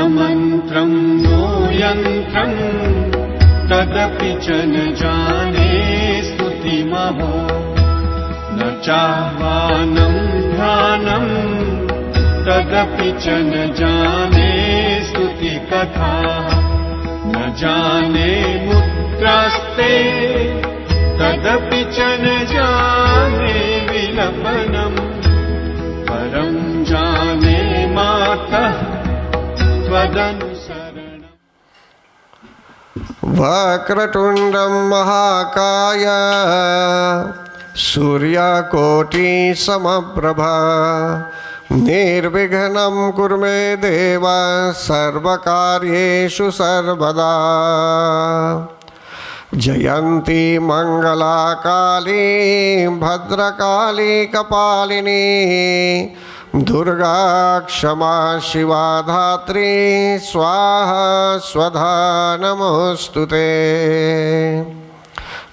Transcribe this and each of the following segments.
मन्त्रं नो यन्त्रं तदपि च न जाने स्तुतिमहो न चाह्वानं ध्यानं तदपि च न जाने स्तुतिकथा न जाने मुद्रास्ते तदपि च न जाने विलपनम् परं जाने मातः त्वदनुसरणम्। वक्रतुण्डं महाकाय सूर्यकोटिसमप्रभा निर्विघ्नं कुरु मे देव सर्वकार्येषु सर्वदा। जयन्ती मंगला काली भद्रकाली कपालिनी दुर्गा क्षमा शिवा धात्री स्वाहा स्वधा नमोस्तुते।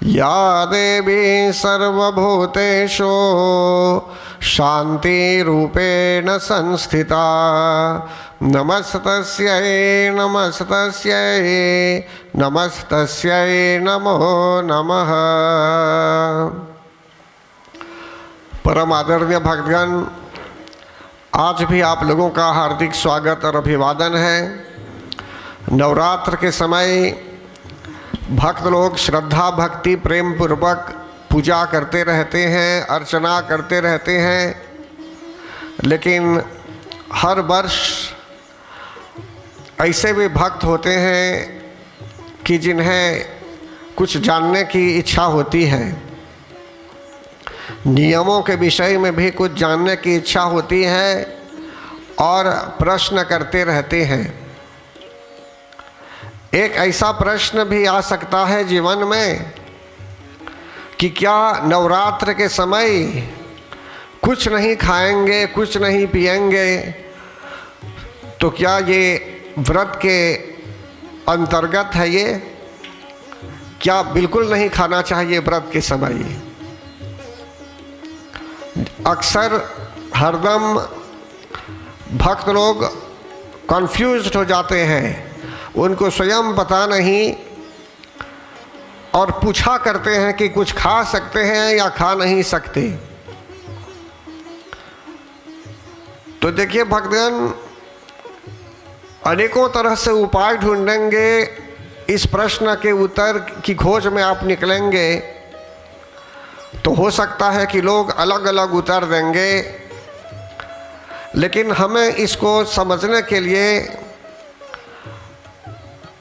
या देवी सर्वभूतेषु शान्तिरूपेण संस्थिता नमस्तस्यै नमस्तस्यै नमस्तस्यै नमो नमः। परम आदरणीय भक्तगण, आज भी आप लोगों का हार्दिक स्वागत और अभिवादन है। नवरात्र के समय भक्त लोग श्रद्धा भक्ति प्रेम पूर्वक पूजा करते रहते हैं, अर्चना करते रहते हैं, लेकिन हर वर्ष ऐसे भी भक्त होते हैं कि जिन्हें कुछ जानने की इच्छा होती है, नियमों के विषय में भी कुछ जानने की इच्छा होती है और प्रश्न करते रहते हैं। एक ऐसा प्रश्न भी आ सकता है जीवन में कि क्या नवरात्र के समय कुछ नहीं खाएंगे, कुछ नहीं पिएंगे, तो क्या ये व्रत के अंतर्गत है? ये क्या बिल्कुल नहीं खाना चाहिए व्रत के समय? अक्सर हरदम भक्त लोग कंफ्यूज्ड हो जाते हैं, उनको स्वयं पता नहीं और पूछा करते हैं कि कुछ खा सकते हैं या खा नहीं सकते। तो देखिए भक्तगण, अनेकों तरह से उपाय ढूंढेंगे, इस प्रश्न के उत्तर की खोज में आप निकलेंगे तो हो सकता है कि लोग अलग अलग उत्तर देंगे, लेकिन हमें इसको समझने के लिए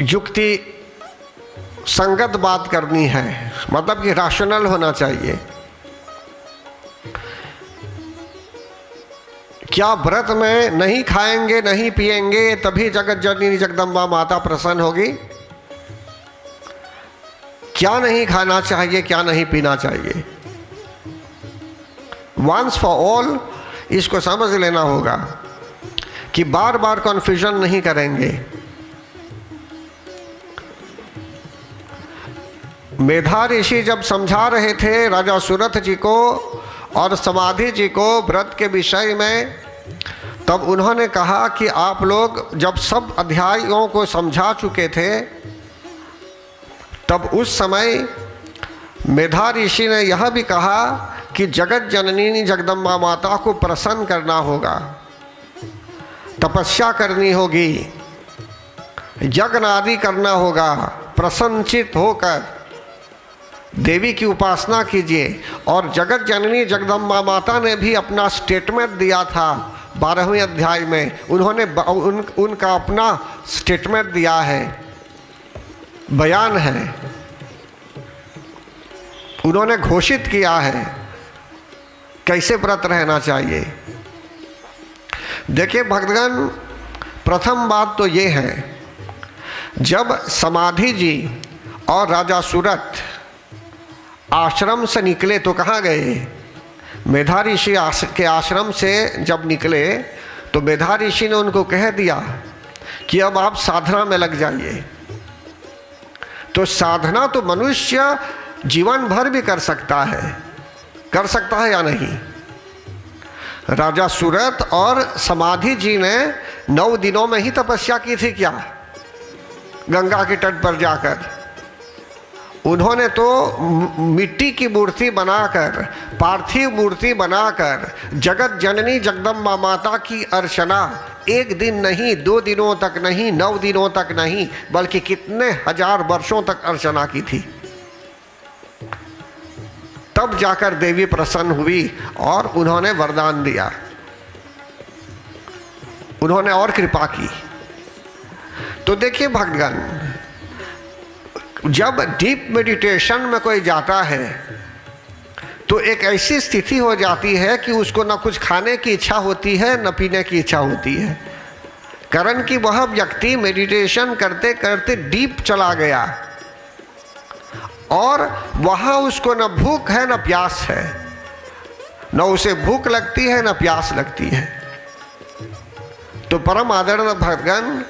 युक्ति संगत बात करनी है, मतलब कि राशनल होना चाहिए। क्या व्रत में नहीं खाएंगे नहीं पिएंगे तभी जगत जननी जगदम्बा माता प्रसन्न होगी? क्या नहीं खाना चाहिए, क्या नहीं पीना चाहिए? वंस फॉर ऑल इसको समझ लेना होगा कि बार बार कन्फ्यूजन नहीं करेंगे। मेधा ऋषि जब समझा रहे थे राजा सुरथ जी को और समाधि जी को व्रत के विषय में, तब उन्होंने कहा कि आप लोग जब सब अध्यायों को समझा चुके थे, तब उस समय मेधा ऋषि ने यह भी कहा कि जगत जननी जगदम्बा माता को प्रसन्न करना होगा, तपस्या करनी होगी, यज्ञ आदि करना होगा, प्रसन्नचित होकर देवी की उपासना कीजिए। और जगत जननी जगदम्बा माता ने भी अपना स्टेटमेंट दिया था 12वें अध्याय में, उन्होंने उनका अपना स्टेटमेंट दिया है, बयान है, उन्होंने घोषित किया है कैसे व्रत रहना चाहिए। देखिए भक्तगण, प्रथम बात तो ये है, जब समाधि जी और राजा सुरथ आश्रम से निकले तो कहाँ गए? मेधा ऋषि के आश्रम से जब निकले तो मेधा ऋषि ने उनको कह दिया कि अब आप साधना में लग जाइए। तो साधना तो मनुष्य जीवन भर भी कर सकता है या नहीं? राजा सूरत और समाधि जी ने 9 दिनों में ही तपस्या की थी क्या? गंगा के तट पर जाकर उन्होंने तो मिट्टी की मूर्ति बनाकर, पार्थिव मूर्ति बनाकर जगत जननी जगदम्बा माता की अर्चना 1 दिन नहीं, 2 दिनों तक नहीं, 9 दिनों तक नहीं, बल्कि कितने हजार वर्षों तक अर्चना की थी। तब जाकर देवी प्रसन्न हुई और उन्होंने वरदान दिया, उन्होंने और कृपा की। तो देखिए भक्तगण, जब डीप मेडिटेशन में कोई जाता है तो एक ऐसी स्थिति हो जाती है कि उसको न कुछ खाने की इच्छा होती है, न पीने की इच्छा होती है। कारण कि वह व्यक्ति मेडिटेशन करते करते डीप चला गया और वहाँ उसको न भूख है न प्यास है, न उसे भूख लगती है न प्यास लगती है। तो परम आदरणीय भक्तगण,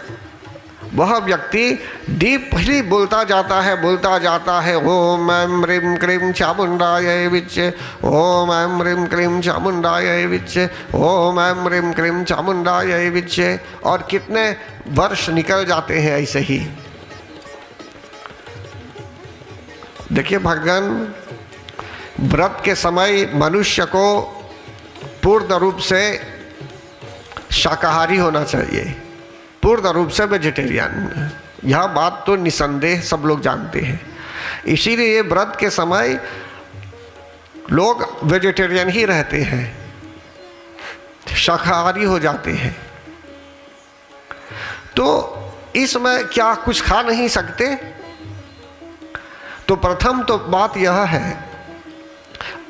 वह व्यक्ति डीपली बोलता जाता है ओम ऐं ह्रीं क्लीं चामुंडायै विच्चे, ओम ऐं ह्रीं क्लीं चामुंडायै विच्चे, ओम ऐं ह्रीं क्लीं चामुंडायै विच्चे, और कितने वर्ष निकल जाते हैं ऐसे ही। देखिए भगवान, व्रत के समय मनुष्य को पूर्ण रूप से शाकाहारी होना चाहिए, पूर्ण रूप से वेजिटेरियन। यह बात तो निसंदेह सब लोग जानते हैं। इसीलिए व्रत के समय लोग वेजिटेरियन ही रहते हैं, शाकाहारी हो जाते हैं। तो इसमें क्या कुछ खा नहीं सकते? तो प्रथम तो बात यह है,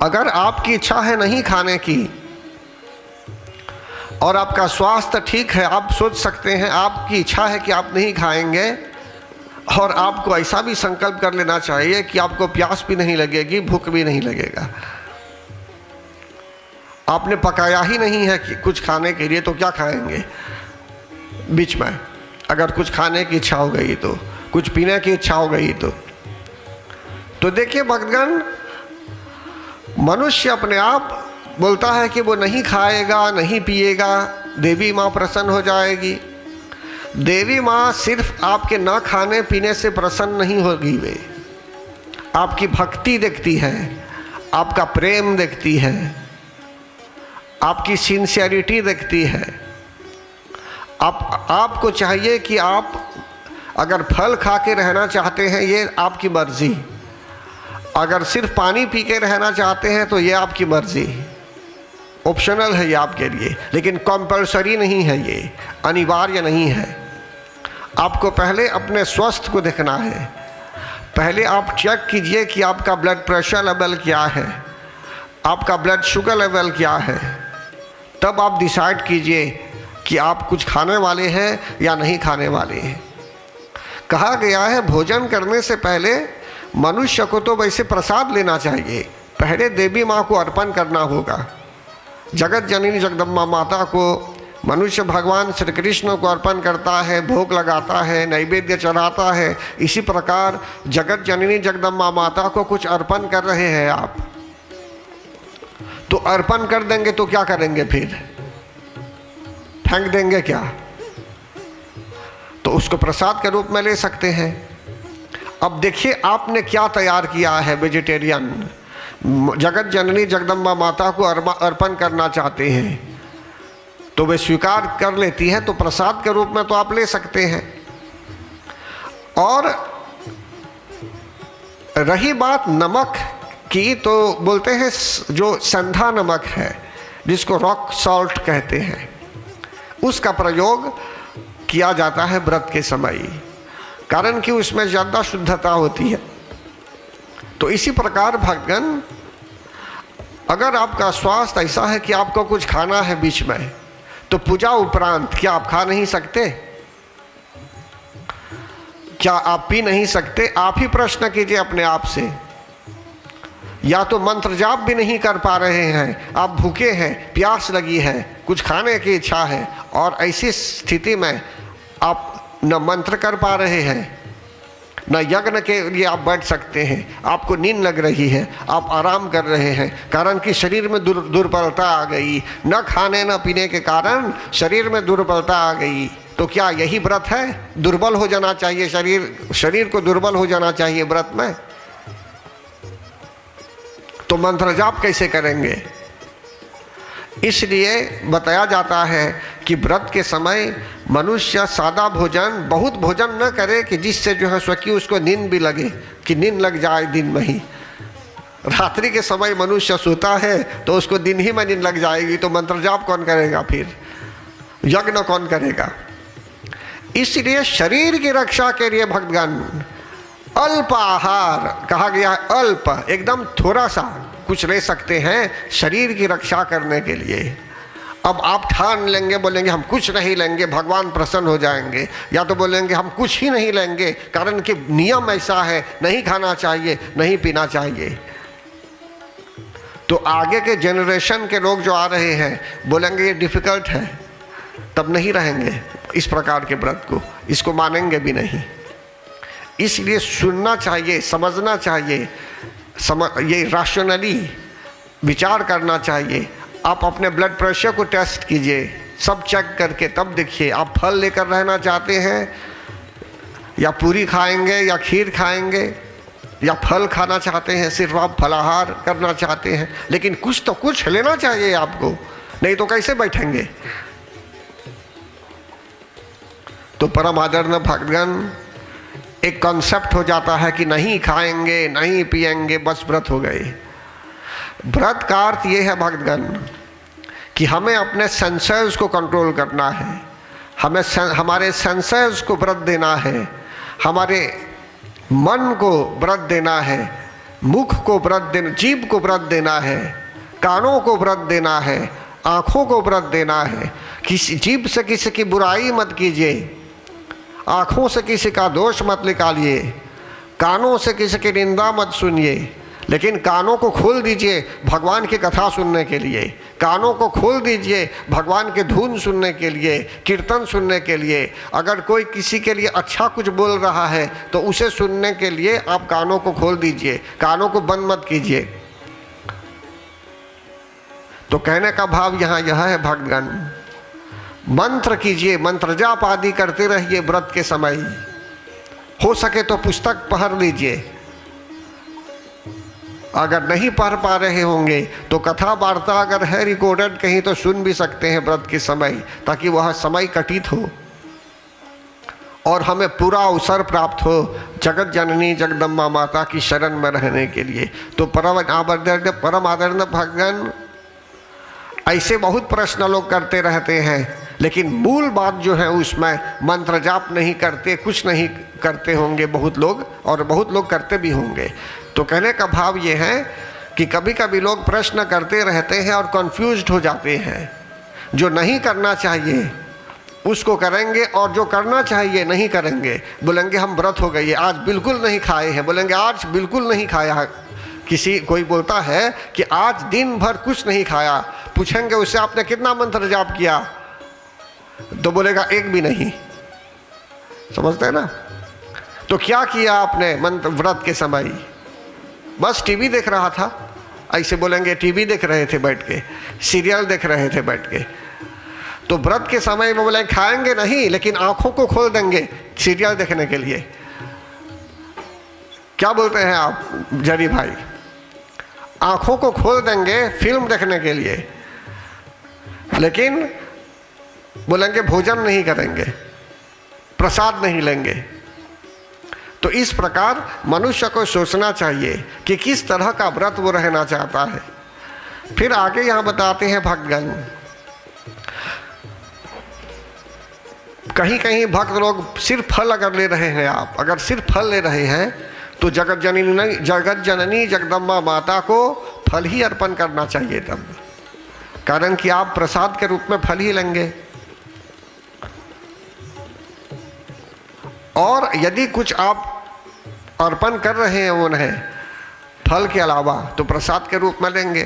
अगर आपकी इच्छा है नहीं खाने की और आपका स्वास्थ्य ठीक है, आप सोच सकते हैं, आपकी इच्छा है कि आप नहीं खाएंगे, और आपको ऐसा भी संकल्प कर लेना चाहिए कि आपको प्यास भी नहीं लगेगी, भूख भी नहीं लगेगा। आपने पकाया ही नहीं है कि कुछ खाने के लिए, तो क्या खाएंगे? बीच में अगर कुछ खाने की इच्छा हो गई तो, कुछ पीने की इच्छा हो गई तो देखिए भक्तगण, मनुष्य अपने आप बोलता है कि वो नहीं खाएगा, नहीं पिएगा, देवी माँ प्रसन्न हो जाएगी। देवी माँ सिर्फ आपके ना खाने पीने से प्रसन्न नहीं होगी, वे आपकी भक्ति देखती है, आपका प्रेम देखती है, आपकी सिंसियरिटी देखती है। आपको चाहिए कि आप अगर फल खा के रहना चाहते हैं, ये आपकी मर्जी। अगर सिर्फ पानी पी के रहना चाहते हैं तो ये आपकी मर्जी, ऑप्शनल है ये आपके लिए, लेकिन कंपल्सरी नहीं है, ये अनिवार्य नहीं है। आपको पहले अपने स्वास्थ्य को देखना है। पहले आप चेक कीजिए कि आपका ब्लड प्रेशर लेवल क्या है, आपका ब्लड शुगर लेवल क्या है, तब आप डिसाइड कीजिए कि आप कुछ खाने वाले हैं या नहीं खाने वाले हैं। कहा गया है भोजन करने से पहले मनुष्य को तो वैसे प्रसाद लेना चाहिए, पहले देवी माँ को अर्पण करना होगा। जगत जननी जगदम्बा माता को मनुष्य भगवान श्री कृष्ण को अर्पण करता है, भोग लगाता है, नैवेद्य चढ़ाता है। इसी प्रकार जगत जननी जगदम्बा माता को कुछ अर्पण कर रहे हैं आप, तो अर्पण कर देंगे तो क्या करेंगे फिर? फेंक देंगे क्या? तो उसको प्रसाद के रूप में ले सकते हैं। अब देखिए आपने क्या तैयार किया है, वेजिटेरियन। जगत जननी जगदम्बा माता को अर्पण करना चाहते हैं तो वे स्वीकार कर लेती हैं, तो प्रसाद के रूप में तो आप ले सकते हैं। और रही बात नमक की, तो बोलते हैं जो संधा नमक है, जिसको रॉक सॉल्ट कहते हैं, उसका प्रयोग किया जाता है व्रत के समय, कारण कि उसमें ज़्यादा शुद्धता होती है। तो इसी प्रकार भक्तगण, अगर आपका स्वास्थ्य ऐसा है कि आपको कुछ खाना है बीच में, तो पूजा उपरांत क्या आप खा नहीं सकते? क्या आप पी नहीं सकते? आप ही प्रश्न कीजिए अपने आप से। या तो मंत्र जाप भी नहीं कर पा रहे हैं, आप भूखे हैं, प्यास लगी है, कुछ खाने की इच्छा है, और ऐसी स्थिति में आप न मंत्र कर पा रहे हैं, न यज्ञ के लिए आप बैठ सकते हैं। आपको नींद लग रही है, आप आराम कर रहे हैं, कारण कि शरीर में दुर्बलता आ गई। न खाने न पीने के कारण शरीर में दुर्बलता आ गई। तो क्या यही व्रत है? दुर्बल हो जाना चाहिए शरीर को दुर्बल हो जाना चाहिए व्रत में? तो मंत्र जाप कैसे करेंगे? इसलिए बताया जाता है कि व्रत के समय मनुष्य सादा भोजन, बहुत भोजन न करे कि जिससे जो है स्वकी उसको नींद भी लगे, कि नींद लग जाए दिन में ही। रात्रि के समय मनुष्य सोता है तो उसको दिन ही में नींद लग जाएगी, तो मंत्र जाप कौन करेगा? फिर यज्ञ कौन करेगा? इसलिए शरीर की रक्षा के लिए भक्तगण अल्प आहार कहा गया है। अल्प, एकदम थोड़ा सा कुछ ले सकते हैं शरीर की रक्षा करने के लिए। अब आप ठान लेंगे, बोलेंगे हम कुछ नहीं लेंगे, भगवान प्रसन्न हो जाएंगे, या तो बोलेंगे हम कुछ ही नहीं लेंगे, कारण कि नियम ऐसा है, नहीं खाना चाहिए, नहीं पीना चाहिए। तो आगे के जनरेशन के लोग जो आ रहे हैं बोलेंगे ये डिफ़िकल्ट है, तब नहीं रहेंगे इस प्रकार के व्रत को, इसको मानेंगे भी नहीं। इसलिए सुनना चाहिए, समझना चाहिए, ये राशनली विचार करना चाहिए। आप अपने ब्लड प्रेशर को टेस्ट कीजिए, सब चेक करके तब देखिए आप फल लेकर रहना चाहते हैं या पूरी खाएंगे या खीर खाएंगे या फल खाना चाहते हैं, सिर्फ आप फलाहार करना चाहते हैं। लेकिन कुछ तो कुछ लेना चाहिए आपको, नहीं तो कैसे बैठेंगे? तो परम आदरणीय भक्तगण, एक कॉन्सेप्ट हो जाता है कि नहीं खाएंगे, नहीं पिएंगे, बस व्रत हो गए। व्रत का अर्थ ये है भक्तगण कि हमें अपने सेंसर्स को कंट्रोल करना है, हमें हमारे सेंसर्स को व्रत देना है, हमारे मन को व्रत देना है, मुख को व्रत देना, जीभ को व्रत देना है, कानों को व्रत देना है, आँखों को व्रत देना है। किसी जीभ से किसी की बुराई मत कीजिए, आँखों से किसी का दोष मत निकालिए, कानों से किसी की निंदा मत सुनिए, लेकिन कानों को खोल दीजिए भगवान की कथा सुनने के लिए, कानों को खोल दीजिए भगवान के धुन सुनने के लिए, कीर्तन सुनने के लिए। अगर कोई किसी के लिए अच्छा कुछ बोल रहा है तो उसे सुनने के लिए आप कानों को खोल दीजिए, कानों को बंद मत कीजिए। तो कहने का भाव यहाँ यह है भक्तगण, मंत्र कीजिए, मंत्र जाप आदि करते रहिए व्रत के समय। हो सके तो पुस्तक पढ़ लीजिए, अगर नहीं पढ़ पा रहे होंगे तो कथा वार्ता अगर है रिकॉर्डेड कहीं तो सुन भी सकते हैं व्रत के समय, ताकि वह समय कटित हो और हमें पूरा अवसर प्राप्त हो जगत जननी जगदम्बा माता की शरण में रहने के लिए। तो परम आदरणीय भक्तगण, ऐसे बहुत प्रश्न लोग करते रहते हैं, लेकिन मूल बात जो है उसमें मंत्र जाप नहीं करते, कुछ नहीं करते होंगे बहुत लोग, और बहुत लोग करते भी होंगे। तो कहने का भाव ये है कि कभी कभी लोग प्रश्न करते रहते हैं और कंफ्यूज्ड हो जाते हैं। जो नहीं करना चाहिए उसको करेंगे और जो करना चाहिए नहीं करेंगे। बोलेंगे हम व्रत हो गए, आज बिल्कुल नहीं खाए हैं, बोलेंगे आज बिल्कुल नहीं खाया। कोई बोलता है कि आज दिन भर कुछ नहीं खाया, पूछेंगे उससे आपने कितना मंत्र जाप किया, तो बोलेगा एक भी नहीं। समझते हैं ना? तो क्या किया आपने मंत्र व्रत के समय? बस टीवी देख रहा था, ऐसे बोलेंगे टीवी देख रहे थे बैठ के, सीरियल देख रहे थे बैठ के। तो व्रत के समय में बोले खाएंगे नहीं, लेकिन आंखों को खोल देंगे सीरियल देखने के लिए। क्या बोलते हैं आप जरी भाई? आंखों को खोल देंगे फिल्म देखने के लिए, लेकिन बोलेंगे भोजन नहीं करेंगे, प्रसाद नहीं लेंगे। तो इस प्रकार मनुष्य को सोचना चाहिए कि किस तरह का व्रत वो रहना चाहता है। फिर आगे यहाँ बताते हैं भक्तगण, कहीं कहीं भक्त लोग सिर्फ फल अगर ले रहे हैं, आप अगर सिर्फ फल ले रहे हैं तो जगत जननी जगदम्बा माता को फल ही अर्पण करना चाहिए तब, कारण कि आप प्रसाद के रूप में फल ही लेंगे। और यदि कुछ आप अर्पण कर रहे हैं उन्हें फल के अलावा तो प्रसाद के रूप में लेंगे,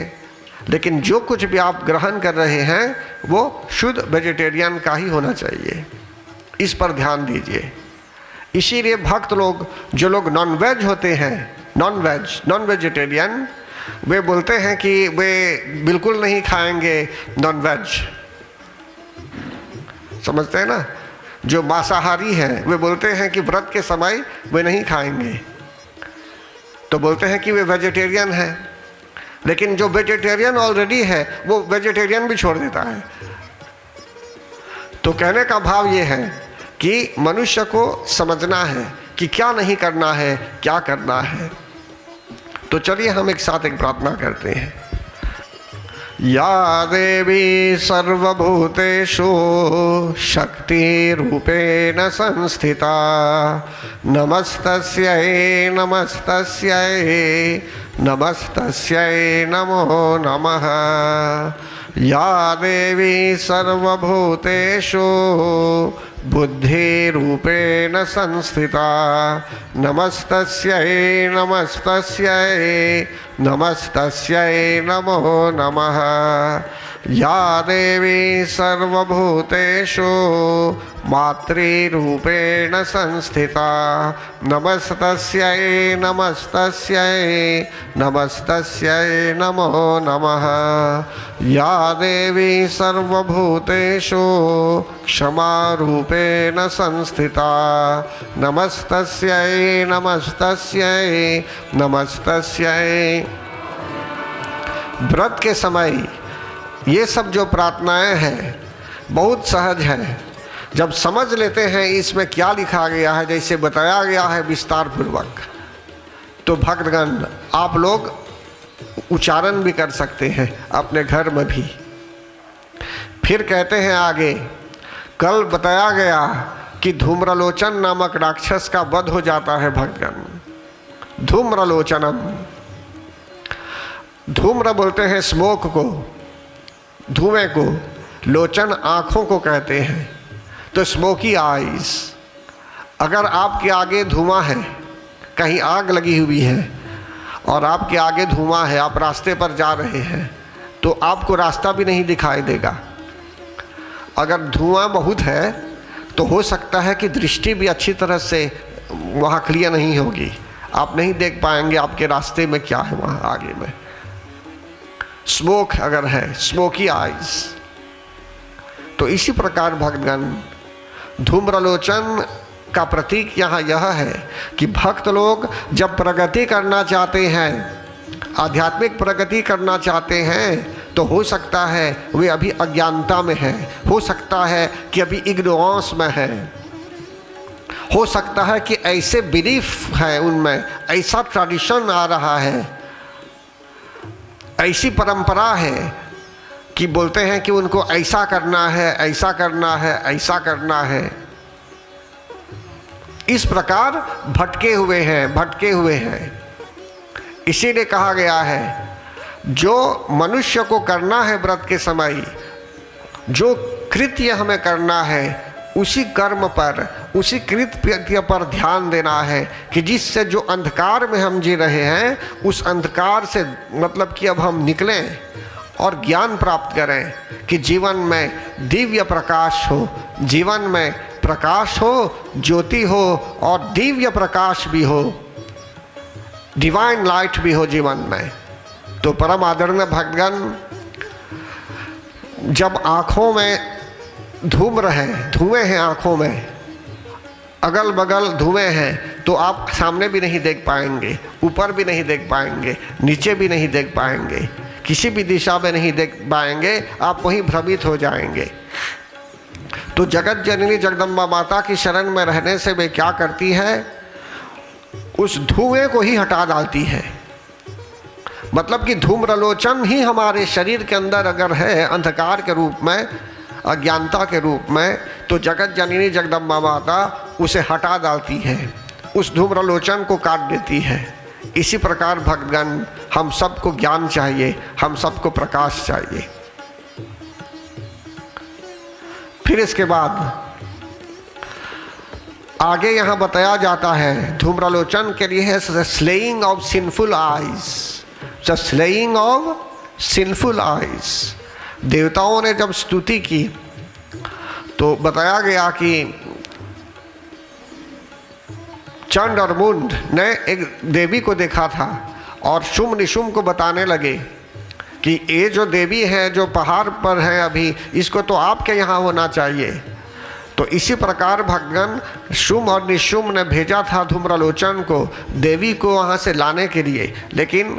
लेकिन जो कुछ भी आप ग्रहण कर रहे हैं वो शुद्ध वेजिटेरियन का ही होना चाहिए। इस पर ध्यान दीजिए। इसीलिए भक्त लोग, जो लोग नॉन वेज होते हैं, नॉन वेजिटेरियन, वे बोलते हैं कि वे बिल्कुल नहीं खाएंगे नॉन वेज। समझते हैं ना? जो मांसाहारी हैं वे बोलते हैं कि व्रत के समय वे नहीं खाएंगे, तो बोलते हैं कि वे वेजिटेरियन हैं। लेकिन जो वेजिटेरियन ऑलरेडी है वो वेजिटेरियन भी छोड़ देता है। तो कहने का भाव ये है कि मनुष्य को समझना है कि क्या नहीं करना है, क्या करना है। तो चलिए हम एक साथ एक प्रार्थना करते हैं। या देवी सर्वभूतेषु शक्तिरूपेण संस्थिता, नमस्तस्यै नमस्तस्यै नमस्तस्यै नमो नमः। या देवी सर्वभूतेषु बुद्धिरूपेण संस्थिता, नमस्तस्यै नमस्तस्यै नमस्तस्यै नमो नमः। या देवी सर्वभूतेषु मातृरूपेण संस्थिता, नमस्तस्यै नमस्तस्यै नमस्तस्यै नमो नमः। या देवी सर्वभूतेषु क्षमारूपेण संस्थिता, नमस्तस्यै नमस्तस्यै नमस्तस्यै। व्रत के समय ये सब जो प्रार्थनाएं हैं बहुत सहज है। जब समझ लेते हैं इसमें क्या लिखा गया है, जैसे बताया गया है विस्तार पूर्वक, तो भक्तगण आप लोग उच्चारण भी कर सकते हैं अपने घर में भी। फिर कहते हैं आगे, कल बताया गया कि धूम्रलोचन नामक राक्षस का वध हो जाता है भक्तगण। धूम्रलोचनम, धूम्र बोलते हैं स्मोक को, धुएं को, लोचन आँखों को कहते हैं। तो स्मोकी आइज, अगर आपके आगे धुआं है, कहीं आग लगी हुई है और आपके आगे धुआं है, आप रास्ते पर जा रहे हैं, तो आपको रास्ता भी नहीं दिखाई देगा। अगर धुआं बहुत है तो हो सकता है कि दृष्टि भी अच्छी तरह से वहाँ क्लियर नहीं होगी, आप नहीं देख पाएंगे आपके रास्ते में क्या है वहाँ आगे में। स्मोक अगर है, स्मोकी आइज। तो इसी प्रकार भक्तगण धूम्रलोचन का प्रतीक यहाँ यह है कि भक्त लोग जब प्रगति करना चाहते हैं, आध्यात्मिक प्रगति करना चाहते हैं, तो हो सकता है वे अभी अज्ञानता में है, हो सकता है कि अभी इग्नोरेंस में है, हो सकता है कि ऐसे बिलीफ है उनमें, ऐसा ट्रेडिशन आ रहा है, ऐसी परंपरा है कि बोलते हैं कि उनको ऐसा करना है, ऐसा करना है, ऐसा करना है। इस प्रकार भटके हुए हैं। इसीलिए कहा गया है जो मनुष्य को करना है व्रत के समय, जो कृत्य हमें करना है, उसी कर्म पर, उसी कृत्य पर ध्यान देना है कि जिससे जो अंधकार में हम जी रहे हैं, उस अंधकार से मतलब कि अब हम निकलें और ज्ञान प्राप्त करें कि जीवन में दिव्य प्रकाश हो, जीवन में प्रकाश हो, ज्योति हो और दिव्य प्रकाश भी हो, डिवाइन लाइट भी हो जीवन में। तो परम आदरणीय भक्तगण, जब आँखों में धूम्र है, धुएं हैं आँखों में, अगल बगल धुएं हैं, तो आप सामने भी नहीं देख पाएंगे, ऊपर भी नहीं देख पाएंगे, नीचे भी नहीं देख पाएंगे, किसी भी दिशा में नहीं देख पाएंगे, आप वहीं भ्रमित हो जाएंगे। तो जगत जननी जगदम्बा माता की शरण में रहने से वे क्या करती है, उस धुएं को ही हटा डालती है। मतलब कि धूम्रलोचन ही हमारे शरीर के अंदर अगर है अंधकार के रूप में, अज्ञानता के रूप में, तो जगत जननी जगदम्बा माता उसे हटा डालती है, उस धूम्रलोचन को काट देती है। इसी प्रकार भक्तगण हम सबको ज्ञान चाहिए, हम सबको प्रकाश चाहिए। फिर इसके बाद आगे यहाँ बताया जाता है धूम्रलोचन के लिए है slaying of sinful eyes, the slaying of sinful eyes. देवताओं ने जब स्तुति की तो बताया गया कि चंड और मुंड ने एक देवी को देखा था और शुम्भ निशुम्भ को बताने लगे कि ये जो देवी है जो पहाड़ पर है अभी, इसको तो आपके यहाँ होना चाहिए। तो इसी प्रकार भगवान शुम्भ और निशुम्भ ने भेजा था धूम्रलोचन को देवी को वहाँ से लाने के लिए, लेकिन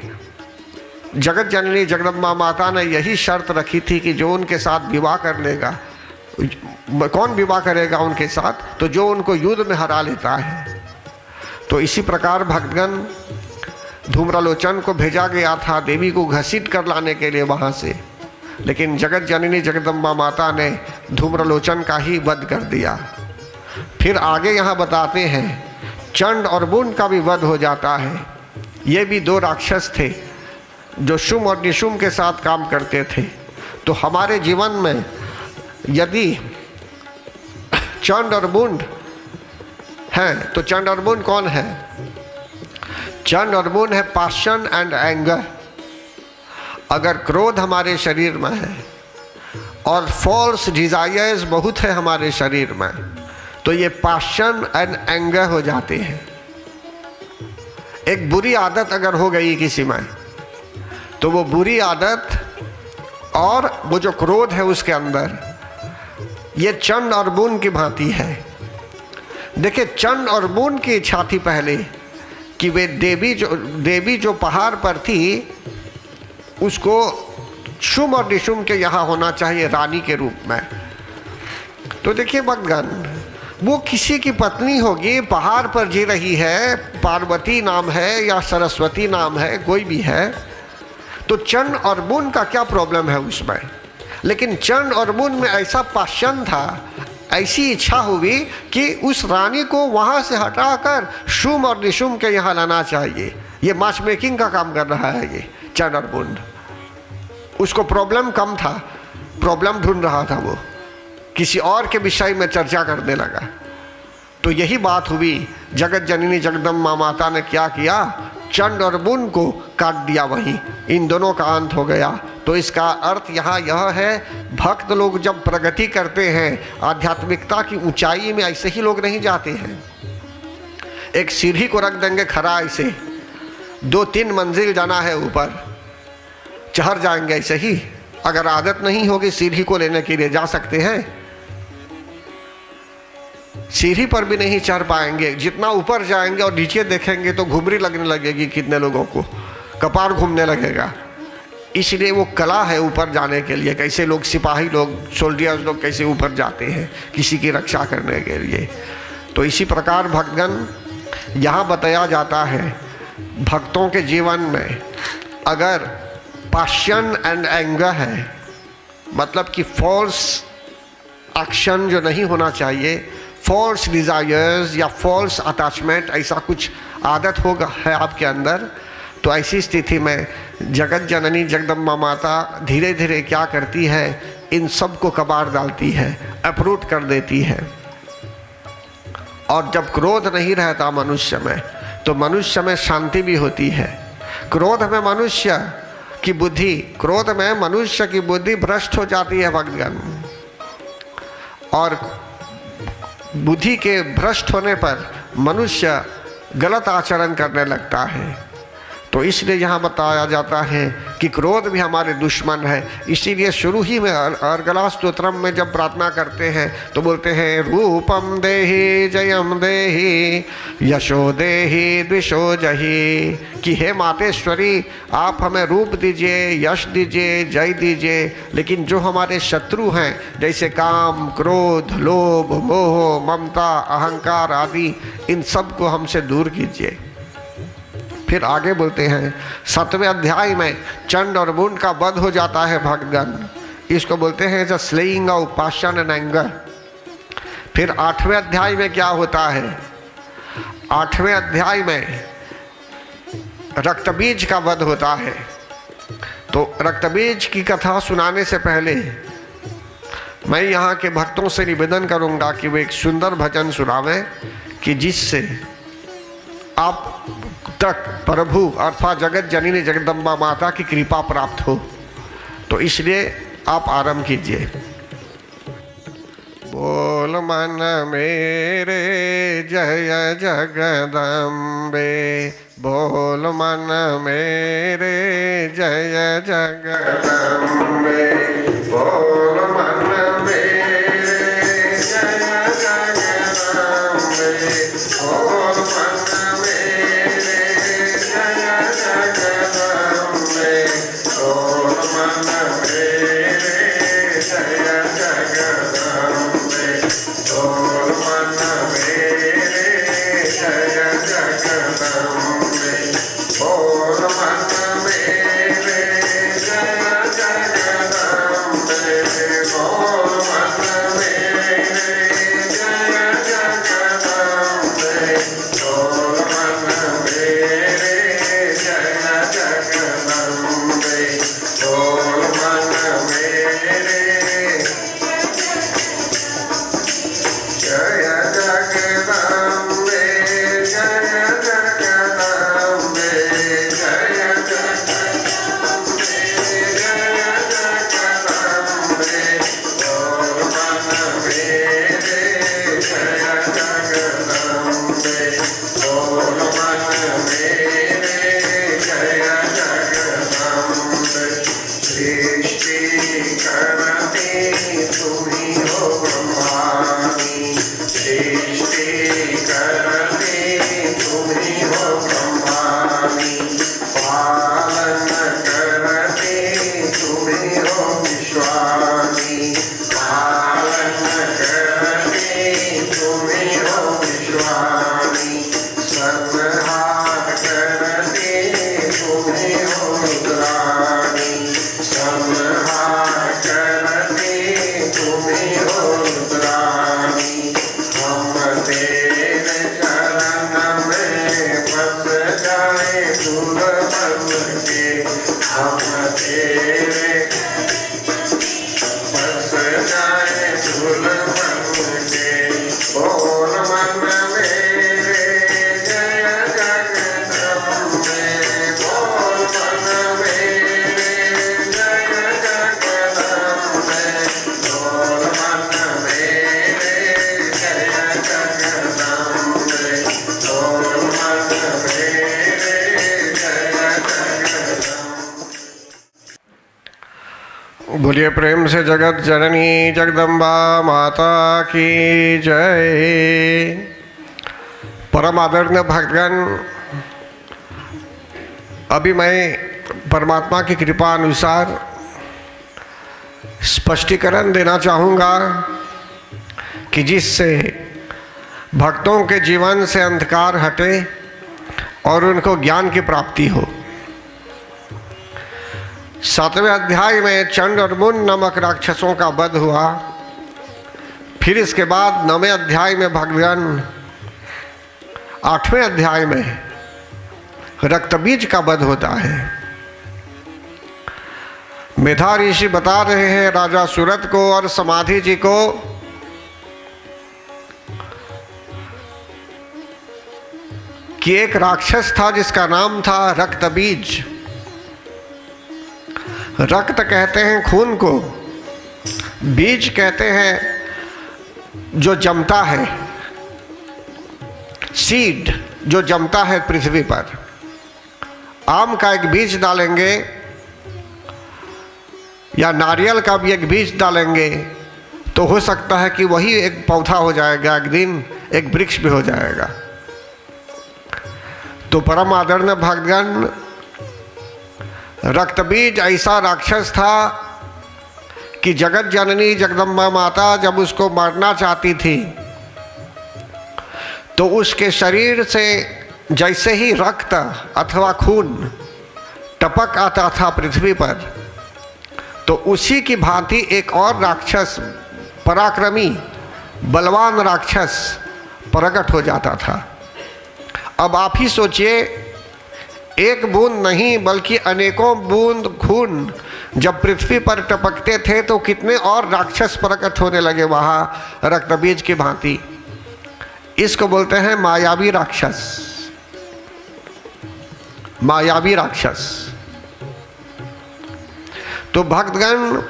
जगत जननी जगदम्बा माता ने यही शर्त रखी थी कि जो उनके साथ विवाह कर लेगा, कौन विवाह करेगा उनके साथ, तो जो उनको युद्ध में हरा लेता है। तो इसी प्रकार भगवान धूम्रलोचन को भेजा गया था देवी को घसीट कर लाने के लिए वहाँ से, लेकिन जगत जननी जगदम्बा माता ने धूम्रलोचन का ही वध कर दिया। फिर आगे यहाँ बताते हैं चंड और मुंड का भी वध हो जाता है। ये भी दो राक्षस थे जो शुम्भ और निशुम्भ के साथ काम करते थे। तो हमारे जीवन में यदि चंड और मुंड हैं तो चंड और मुंड कौन है? चंड और मुंड है पैशन एंड एंगर। अगर क्रोध हमारे शरीर में है और फॉल्स डिजायर्स बहुत है हमारे शरीर में, तो ये पैशन एंड एंगर हो जाते हैं। एक बुरी आदत अगर हो गई किसी में, तो वो बुरी आदत और वो जो क्रोध है उसके अंदर, ये चंड और मुंड की भांति है। देखिए चंड और मुंड की इच्छा थी पहले कि वे देवी जो पहाड़ पर थी उसको शुम्भ और निशुम्भ के यहाँ होना चाहिए रानी के रूप में। तो देखिए भगवान, वो किसी की पत्नी होगी, पहाड़ पर जी रही है, पार्वती नाम है या सरस्वती नाम है, कोई भी है, तो चंड और मुंड का क्या प्रॉब्लम है उसमें? लेकिन चंड और मुंड में ऐसा पैशन था, ऐसी इच्छा हुई कि उस रानी को वहाँ से हटाकर शुम्भ और निशुम्भ के यहाँ लाना चाहिए। ये मैच मेकिंग का काम कर रहा है ये चंड और मुंड। उसको प्रॉब्लम कम था, प्रॉब्लम ढूंढ रहा था, वो किसी और के विषय में चर्चा करने लगा। तो यही बात हुई, जगत जननी जगदम्बा माता ने क्या किया, चंड और मुंड को काट दिया, वहीं इन दोनों का अंत हो गया। तो इसका अर्थ यहाँ यह है, भक्त लोग जब प्रगति करते हैं आध्यात्मिकता की ऊंचाई में, ऐसे ही लोग नहीं जाते हैं। एक सीढ़ी को रख देंगे खड़ा, ऐसे 2-3 मंजिल जाना है ऊपर, चढ़ जाएंगे ऐसे ही। अगर आदत नहीं होगी सीढ़ी को लेने के लिए, जा सकते हैं, सीढ़ी पर भी नहीं चढ़ पाएंगे। जितना ऊपर जाएंगे और नीचे देखेंगे तो घुमरी लगने लगेगी, कितने लोगों को कपार घूमने लगेगा। इसलिए वो कला है ऊपर जाने के लिए, कैसे लोग सिपाही लोग, सोल्जर्स लोग कैसे ऊपर जाते हैं किसी की रक्षा करने के लिए। तो इसी प्रकार भगवान यहाँ बताया जाता है, भक्तों के जीवन में अगर पैशन एंड एंगर है, मतलब कि फॉल्स एक्शन जो नहीं होना चाहिए, फॉल्स डिज़ायर्स या फॉल्स अटैचमेंट, ऐसा कुछ आदत होगा है आपके अंदर, तो ऐसी स्थिति में जगत जननी जगदम्बा माता धीरे धीरे क्या करती है, इन सब को कबाड़ डालती है, अप्रूट कर देती है। और जब क्रोध नहीं रहता मनुष्य में, तो मनुष्य में शांति भी होती है। क्रोध में मनुष्य की बुद्धि भ्रष्ट हो जाती है भगवान, और बुद्धि के भ्रष्ट होने पर मनुष्य गलत आचरण करने लगता है। तो इसलिए यहाँ बताया जाता है कि क्रोध भी हमारे दुश्मन है। इसीलिए शुरू ही में अर्गला स्तोत्रम में जब प्रार्थना करते हैं तो बोलते हैं, रूपम देहि जयम देहि यशो देहि द्विषो जहि, कि हे मातेश्वरी आप हमें रूप दीजिए, यश दीजिए, जय दीजिए, लेकिन जो हमारे शत्रु हैं जैसे काम, क्रोध, लोभ, मोह, ममता, अहंकार आदि, इन सब को हमसे दूर कीजिए। फिर आगे बोलते हैं 7वें अध्याय में चंड और मुंड का वध हो जाता है भगवान, इसको बोलते हैं the slaying of passion and anger. फिर 8वें अध्याय में क्या होता है, 8वें अध्याय में रक्तबीज का वध होता है। तो रक्तबीज की कथा सुनाने से पहले मैं यहाँ के भक्तों से निवेदन करूँगा कि वे एक सुंदर भजन सुनावें कि जिससे आप तक प्रभु अर्थात जगत जननी जगदम्बा माता की कृपा प्राप्त हो। तो इसलिए आप आरंभ कीजिए। बोल मन मेरे जय जगदम्बे, बोल मन मेरे जय जगदम्बे, बोल मन मेरे जय जगदम्बे, बोल मन मेरे जय जगदम्बे, बोल मन मेरे जय जगदम्बे, बोल मन मेरे जय जगदम्बे, बोल मन मेरे जय जगदम्बे, बोल मन मेरे जय जगदम्बे, बोल मन मेरे जय जगदम्बे, बोल मन मेरे जय जगदम्बे, जय जगदम्बे, जय जगदम्बे, जय जगदम्बे, बोल मन मेरे जय जगदम्बे, बोल मन मेरे जय जगदम्बे, सृष्टि करती तुम्ही हो ब्रह्माणी, सृष्टि करती तुम्ही हो ब्रह्माणी, पालन करती तुम्ही हो विश्वाणी, पालन करती तुम्ही हो विश्वाणी, संहार करती तुम्ही हो रुद्राणी, संहार करती तुम्ही हो रुद्राणी, हम तेरे चरण में बस जाए दूर बन के, हम तेरे बस जाए दूर बन के, बोल मन मेरे जय जगदम्बे, बोल मन मेरे जय जगदम्बे, बोल मन मेरे जय जगदम्बे, बोल मन मेरे जय जगदम्बे। बोलिए प्रेम से जगत जननी जगदम्बा माता की जय। परम आदरणीय भक्तगण, अभी मैं परमात्मा की कृपा अनुसार स्पष्टीकरण देना चाहूँगा कि जिससे भक्तों के जीवन से अंधकार हटे और उनको ज्ञान की प्राप्ति हो। 7वें अध्याय में चंड और मुन नामक राक्षसों का वध हुआ। फिर इसके बाद 9वें अध्याय में भगवान 8वें अध्याय में रक्तबीज का वध होता है। मेधा ऋषि बता रहे हैं राजा सूरत को और समाधि जी को कि एक राक्षस था जिसका नाम था रक्तबीज। रक्त कहते हैं खून को, बीज कहते हैं जो जमता है, सीड जो जमता है पृथ्वी पर। आम का एक बीज डालेंगे या नारियल का भी एक बीज डालेंगे तो हो सकता है कि वही एक पौधा हो जाएगा, एक दिन एक वृक्ष भी हो जाएगा। तो परम आदरणीय भक्तगण, रक्तबीज ऐसा राक्षस था कि जगत जननी जगदम्बा माता जब उसको मारना चाहती थी तो उसके शरीर से जैसे ही रक्त अथवा खून टपक आता था पृथ्वी पर, तो उसी की भांति एक और राक्षस, पराक्रमी बलवान राक्षस प्रकट हो जाता था। अब आप ही सोचिए, एक बूंद नहीं बल्कि अनेकों बूंद खून जब पृथ्वी पर टपकते थे तो कितने और राक्षस प्रकट होने लगे वहाँ रक्तबीज की भांति। इसको बोलते हैं मायावी राक्षस, मायावी राक्षस। तो भक्तगण,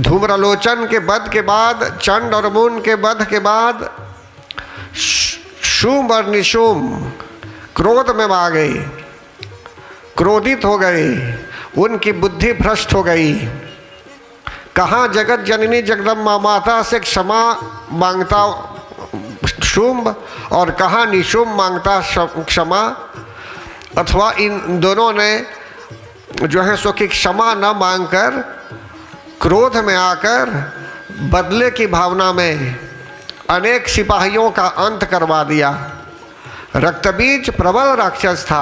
धूम्रलोचन के वध के बाद, चंड और मून के वध के बाद शुंभ और निशुंभ क्रोध में आ गए, क्रोधित हो गए, उनकी बुद्धि भ्रष्ट हो गई। कहाँ जगत जननी जगदम्बा माता से क्षमा मांगता शुंभ और कहाँ निशुंभ मांगता क्षमा, अथवा इन दोनों ने जो है सो कि क्षमा न मांगकर क्रोध में आकर बदले की भावना में अनेक सिपाहियों का अंत करवा दिया। रक्तबीज प्रबल राक्षस था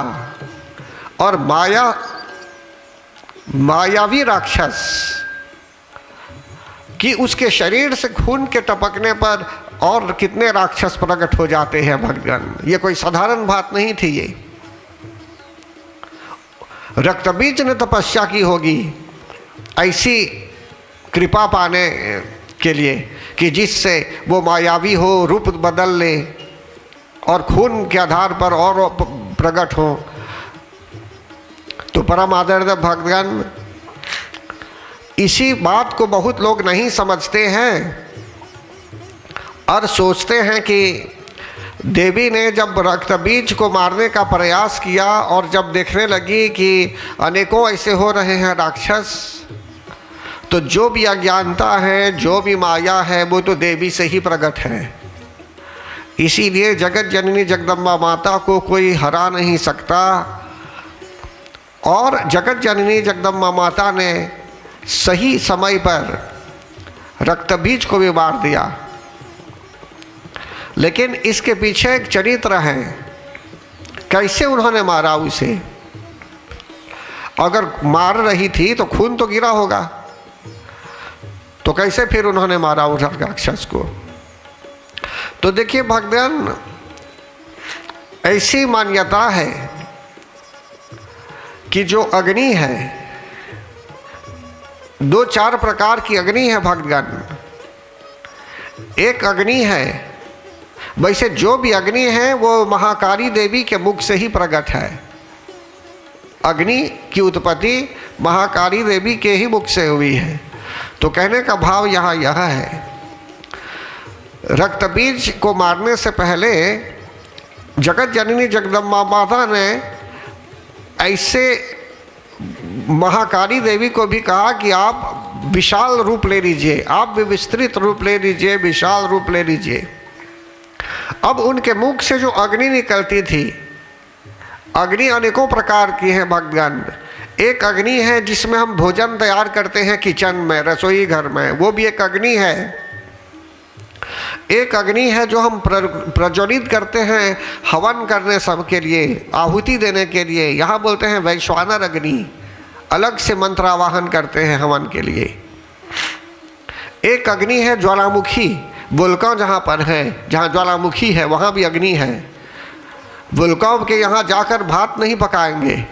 और मायावी राक्षस कि उसके शरीर से खून के टपकने पर और कितने राक्षस प्रकट हो जाते हैं भक्तगण। ये कोई साधारण बात नहीं थी। ये रक्तबीज ने तपस्या की होगी ऐसी कृपा पाने के लिए कि जिससे वो मायावी हो, रूप बदल ले और खून के आधार पर और प्रकट हो। तो परम आदरणीय भक्तगण, इसी बात को बहुत लोग नहीं समझते हैं और सोचते हैं कि देवी ने जब रक्तबीज को मारने का प्रयास किया और जब देखने लगी कि अनेकों ऐसे हो रहे हैं राक्षस, तो जो भी अज्ञानता है, जो भी माया है, वो तो देवी से ही प्रकट है। इसीलिए जगत जननी जगदम्बा माता को कोई हरा नहीं सकता और जगत जननी जगदम्बा माता ने सही समय पर रक्तबीज को भी मार दिया। लेकिन इसके पीछे एक चरित्र है, कैसे उन्होंने मारा उसे। अगर मार रही थी तो खून तो गिरा होगा, तो कैसे फिर उन्होंने मारा उस राक्षस को। तो देखिए भक्तगण, ऐसी मान्यता है कि जो अग्नि है, 2-4 प्रकार की अग्नि है भक्तगण। एक अग्नि है, वैसे जो भी अग्नि है वो महाकाली देवी के मुख से ही प्रकट है। अग्नि की उत्पत्ति महाकाली देवी के ही मुख से हुई है। तो कहने का भाव यहाँ यह है, रक्तबीज को मारने से पहले जगत जननी जगदम्बा माता ने ऐसे महाकाली देवी को भी कहा कि आप विशाल रूप ले लीजिए, आप भी विस्तृत रूप ले लीजिए, विशाल रूप ले लीजिए। अब उनके मुख से जो अग्नि निकलती थी, अग्नि अनेकों प्रकार की है भक्तगण। एक अग्नि है जिसमें हम भोजन तैयार करते हैं किचन में, रसोई घर में, वो भी एक अग्नि है। एक अग्नि है जो हम प्रज्वलित करते हैं हवन करने सब के लिए, आहुति देने के लिए, यहाँ बोलते हैं वैश्वानर अग्नि, अलग से मंत्र आवाहन करते हैं हवन के लिए। एक अग्नि है ज्वालामुखी, वोल्कान जहाँ पर है, जहाँ ज्वालामुखी है वहाँ भी अग्नि है। वोल्कान के यहाँ जाकर भात नहीं पकाएंगे,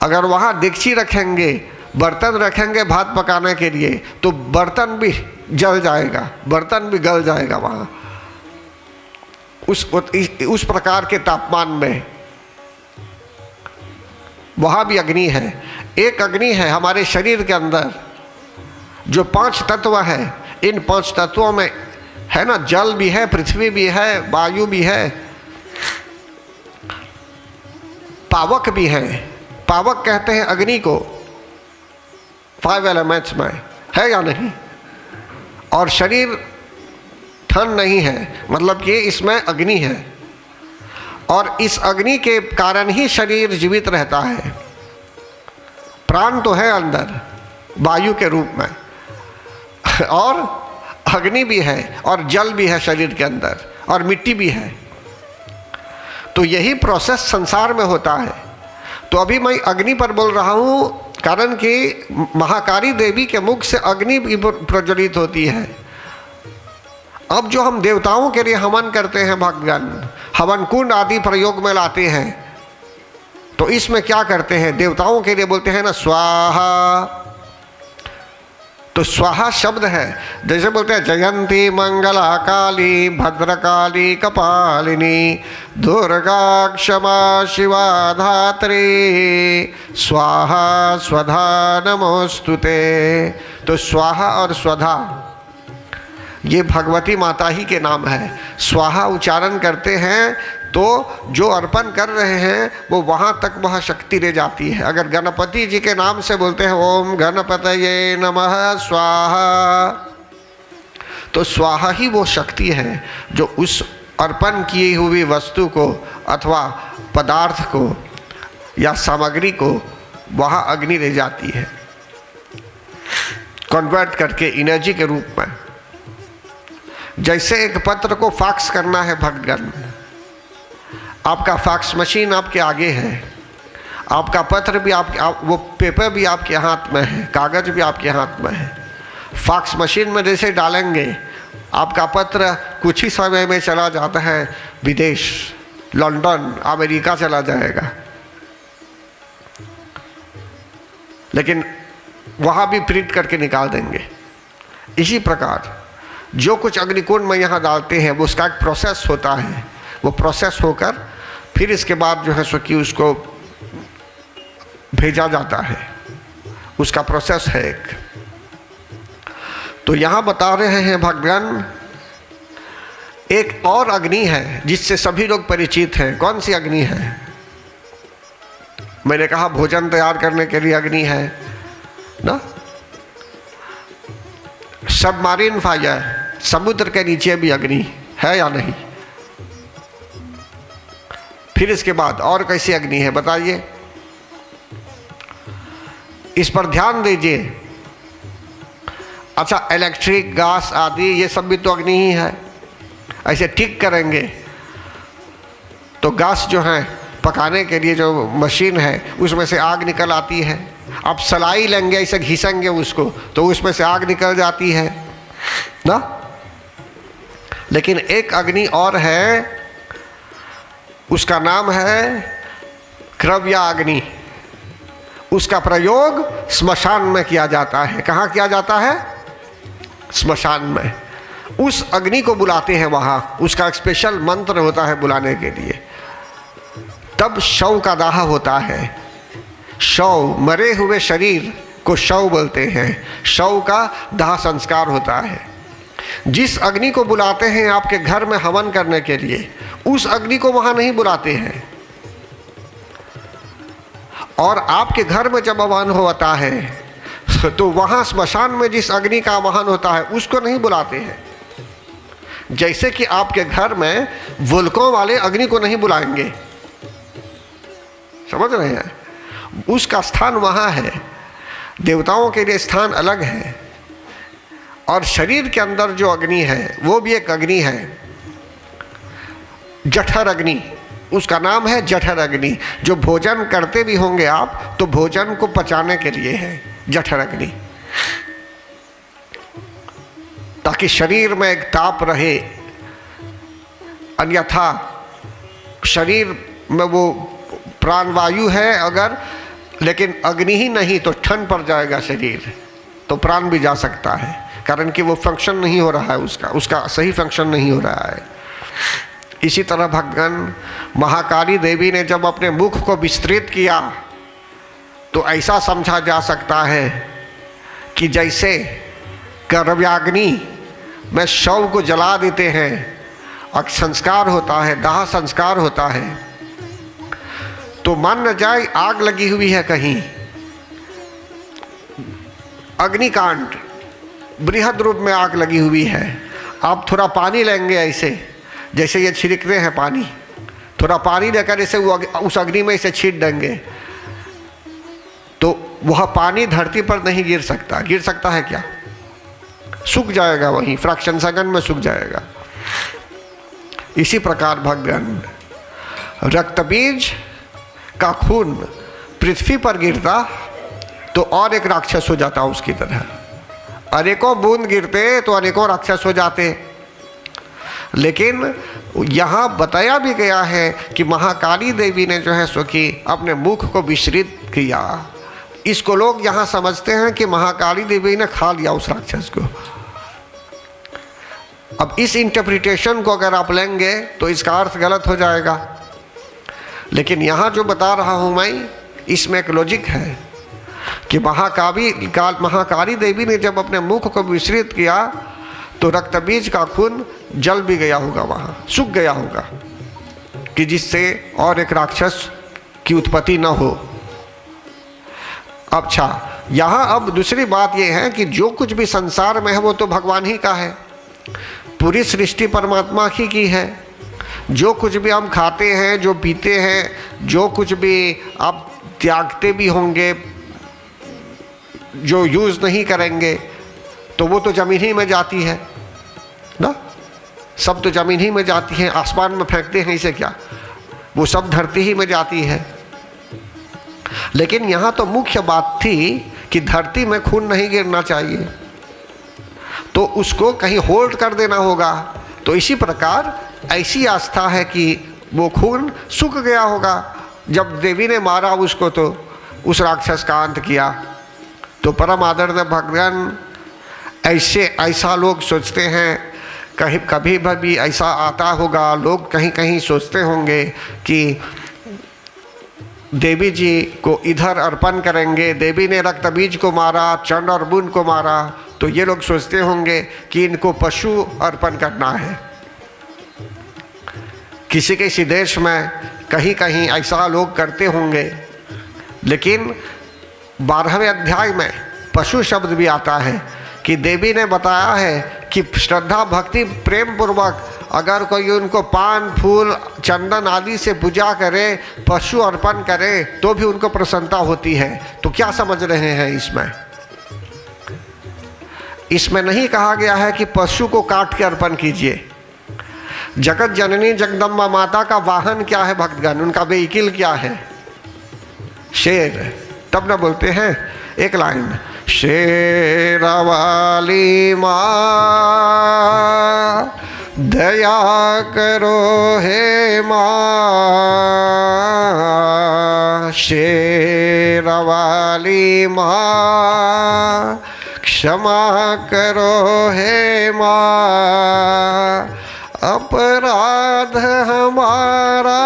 अगर वहाँ डेगची रखेंगे, बर्तन रखेंगे भात पकाने के लिए, तो बर्तन भी जल जाएगा, बर्तन भी गल जाएगा वहाँ उस प्रकार के तापमान में। वहाँ भी अग्नि है। एक अग्नि है हमारे शरीर के अंदर, जो 5 तत्व है। इन 5 तत्वों में है ना, जल भी है, पृथ्वी भी है, वायु भी है, पावक भी है। पावक कहते हैं अग्नि को, 5 एलिमेंट्स में है या नहीं। और शरीर ठंड नहीं है, मतलब कि इसमें अग्नि है, और इस अग्नि के कारण ही शरीर जीवित रहता है। प्राण तो है अंदर वायु के रूप में, और अग्नि भी है, और जल भी है शरीर के अंदर, और मिट्टी भी है। तो यही प्रोसेस संसार में होता है। तो अभी मैं अग्नि पर बोल रहा हूँ, कारण कि महाकाली देवी के मुख से अग्नि प्रज्वलित होती है। अब जो हम देवताओं के लिए हवन करते हैं भक्तगण, हवन कुंड आदि प्रयोग में लाते हैं, तो इसमें क्या करते हैं, देवताओं के लिए बोलते हैं ना स्वाहा, तो स्वाहा शब्द है, जैसे बोलते हैं जयंती मंगला काली भद्रकाली कपालिनी दुर्गा क्षमा शिवा धात्री स्वाहा स्वधा नमोस्तुते। तो स्वाहा और स्वधा ये भगवती माता ही के नाम है। स्वाहा उच्चारण करते हैं तो जो अर्पण कर रहे हैं वो वहाँ तक वह शक्ति ले जाती है। अगर गणपति जी के नाम से बोलते हैं ओम गणपतये नमः स्वाहा, तो स्वाहा ही वो शक्ति है जो उस अर्पण की हुई वस्तु को अथवा पदार्थ को या सामग्री को वहाँ अग्नि ले जाती है, कन्वर्ट करके एनर्जी के रूप में। जैसे एक पत्र को फैक्स करना है भक्तगण, आपका फैक्स मशीन आपके आगे है, आपका पत्र भी वो पेपर भी आपके हाथ में है, कागज भी आपके हाथ में है। फैक्स मशीन में जैसे डालेंगे आपका पत्र कुछ ही समय में चला जाता है विदेश, लंदन, अमेरिका चला जाएगा, लेकिन वहाँ भी प्रिंट करके निकाल देंगे। इसी प्रकार जो कुछ अग्निकुंड में यहाँ डालते हैं वो उसका एक प्रोसेस होता है, वो प्रोसेस होकर फिर इसके बाद जो है सो कि उसको भेजा जाता है, उसका प्रोसेस है एक। तो यहाँ बता रहे हैं भगवान एक और अग्नि है जिससे सभी लोग परिचित हैं। कौन सी अग्नि है? मैंने कहा भोजन तैयार करने के लिए अग्नि है ना, सबमरीन फायर, समुद्र के नीचे भी अग्नि है या नहीं? फिर इसके बाद और कैसी अग्नि है बताइए, इस पर ध्यान दीजिए। अच्छा, इलेक्ट्रिक, गैस आदि ये सब भी तो अग्नि ही है। ऐसे ठीक करेंगे तो गैस जो है पकाने के लिए जो मशीन है उसमें से आग निकल आती है। आप सलाई लेंगे, ऐसे घिसेंगे उसको तो उसमें से आग निकल जाती है ना। लेकिन एक अग्नि और है, उसका नाम है क्रव्या अग्नि। उसका प्रयोग स्मशान में किया जाता है। कहाँ किया जाता है? स्मशान में। उस अग्नि को बुलाते हैं वहाँ, उसका एक स्पेशल मंत्र होता है बुलाने के लिए। तब शव का दाह होता है। शव, मरे हुए शरीर को शव बोलते हैं। शव का दाह संस्कार होता है। जिस अग्नि को बुलाते हैं आपके घर में हवन करने के लिए, उस अग्नि को वहां नहीं बुलाते हैं। और आपके घर में जब हवन होता है तो वहां स्मशान में जिस अग्नि का आवाहन होता है उसको नहीं बुलाते हैं। जैसे कि आपके घर में वुल्कों वाले अग्नि को नहीं बुलाएंगे, समझ रहे हैं? उसका स्थान वहां है, देवताओं के लिए स्थान अलग है। और शरीर के अंदर जो अग्नि है वो भी एक अग्नि है, जठर अग्नि, उसका नाम है जठर अग्नि। जो भोजन करते भी होंगे आप तो भोजन को पचाने के लिए है जठर अग्नि, ताकि शरीर में एक ताप रहे। अन्यथा शरीर में वो प्राणवायु है अगर, लेकिन अग्नि ही नहीं तो ठंड पड़ जाएगा शरीर, तो प्राण भी जा सकता है, कारण कि वो फंक्शन नहीं हो रहा है, उसका सही फंक्शन नहीं हो रहा है। इसी तरह भगवान महाकाली देवी ने जब अपने मुख को विस्तृत किया तो ऐसा समझा जा सकता है कि जैसे क्रव्याग्नि में शव को जला देते हैं, और संस्कार होता है, दाह संस्कार होता है। तो मान न जाए आग लगी हुई है कहीं, अग्निकांड बृहद रूप में आग लगी हुई है, आप थोड़ा पानी लेंगे ऐसे, जैसे ये छिड़कते हैं पानी, थोड़ा पानी लेकर इसे उस अग्नि में इसे छीट देंगे तो वह पानी धरती पर नहीं गिर सकता। गिर सकता है क्या? सूख जाएगा, वहीं फ्रैक्शन सेकंड में सूख जाएगा। इसी प्रकार भगवान रक्तबीज का खून पृथ्वी पर गिरता तो और एक राक्षस हो जाता उसकी तरह। अनेकों बूंद गिरते तो अनेकों राक्षस हो जाते। लेकिन यहाँ बताया भी गया है कि महाकाली देवी ने जो है सो कि अपने मुख को विस्तृत किया, इसको लोग यहाँ समझते हैं कि महाकाली देवी ने खा लिया उस राक्षस को। अब इस इंटरप्रिटेशन को अगर आप लेंगे तो इसका अर्थ गलत हो जाएगा, लेकिन यहाँ जो बता रहा हूँ मैं, इसमें एक लॉजिक है कि महाकाली देवी ने जब अपने मुख को विसर्जित किया तो रक्तबीज का खून जल भी गया होगा, वहाँ सूख गया होगा, कि जिससे और एक राक्षस की उत्पत्ति न हो। अच्छा, यहाँ अब दूसरी बात यह है कि जो कुछ भी संसार में है वो तो भगवान ही का है, पूरी सृष्टि परमात्मा ही की है। जो कुछ भी हम खाते हैं, जो पीते हैं, जो कुछ भी आप त्यागते भी होंगे, जो यूज़ नहीं करेंगे, तो वो तो ज़मीन ही में जाती है ना, सब तो ज़मीन ही में जाती है। आसमान में फेंकते हैं इसे क्या, वो सब धरती ही में जाती है। लेकिन यहाँ तो मुख्य बात थी कि धरती में खून नहीं गिरना चाहिए, तो उसको कहीं होल्ड कर देना होगा। तो इसी प्रकार ऐसी आस्था है कि वो खून सूख गया होगा जब देवी ने मारा उसको, तो उस राक्षस का अंत किया। तो परम आदरणीय भगवान, ऐसा लोग सोचते हैं, कभी भी ऐसा आता होगा, लोग कहीं कहीं सोचते होंगे कि देवी जी को इधर अर्पण करेंगे, देवी ने रक्तबीज को मारा, चंड और बुन को मारा, तो ये लोग सोचते होंगे कि इनको पशु अर्पण करना है। किसी किसी देश में कहीं कहीं ऐसा लोग करते होंगे, लेकिन 12वें अध्याय में पशु शब्द भी आता है कि देवी ने बताया है कि श्रद्धा भक्ति प्रेम पूर्वक अगर कोई उनको पान फूल चंदन आदि से पूजा करे, पशु अर्पण करे, तो भी उनको प्रसन्नता होती है। तो क्या समझ रहे हैं इसमें नहीं कहा गया है कि पशु को काट के अर्पण कीजिए। जगत जननी जगदम्बा माता का वाहन क्या है भक्तगण, उनका व्हीकल क्या है? शेर। तब ना बोलते हैं एक लाइन, शेर वाली माँ दया करो हे माँ, शेर वाली माँ क्षमा करो हे माँ, अपराध हमारा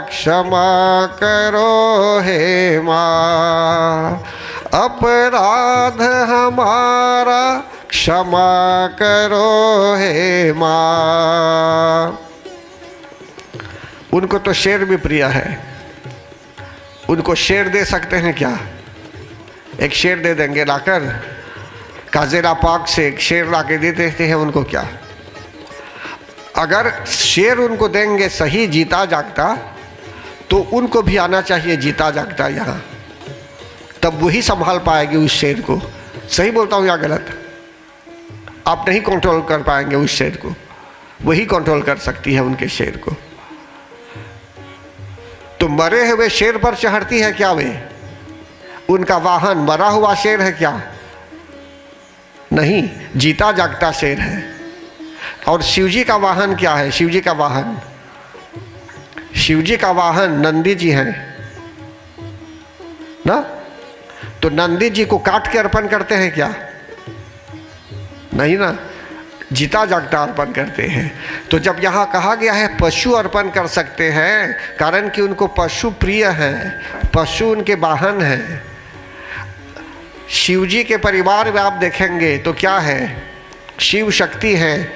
क्षमा करो हे माँ, अपराध हमारा क्षमा करो हे माँ। उनको तो शेर भी प्रिय है, उनको शेर दे सकते हैं क्या? एक शेर दे देंगे लाकर, काजेरा पार्क से एक शेर ला के दे देते हैं उनको क्या? अगर शेर उनको देंगे सही जीता जागता, तो उनको भी आना चाहिए जीता जागता यहाँ, तब वही संभाल पाएगी उस शेर को। सही बोलता हूँ या गलत? आप नहीं कंट्रोल कर पाएंगे उस शेर को, वही कंट्रोल कर सकती है उनके शेर को। तो मरे हुए शेर पर चढ़ती है क्या वे? उनका वाहन मरा हुआ शेर है क्या? नहीं, जीता जागता शेर है। और शिवजी का वाहन क्या है? शिवजी का वाहन नंदी जी हैं ना, तो नंदी जी को काट के अर्पण करते हैं क्या? नहीं ना, जीता जागता अर्पण करते हैं। तो जब यहाँ कहा गया है पशु अर्पण कर सकते हैं, कारण कि उनको पशु प्रिय हैं, पशु उनके वाहन हैं। शिवजी के परिवार में आप देखेंगे तो क्या है? शिव शक्ति है,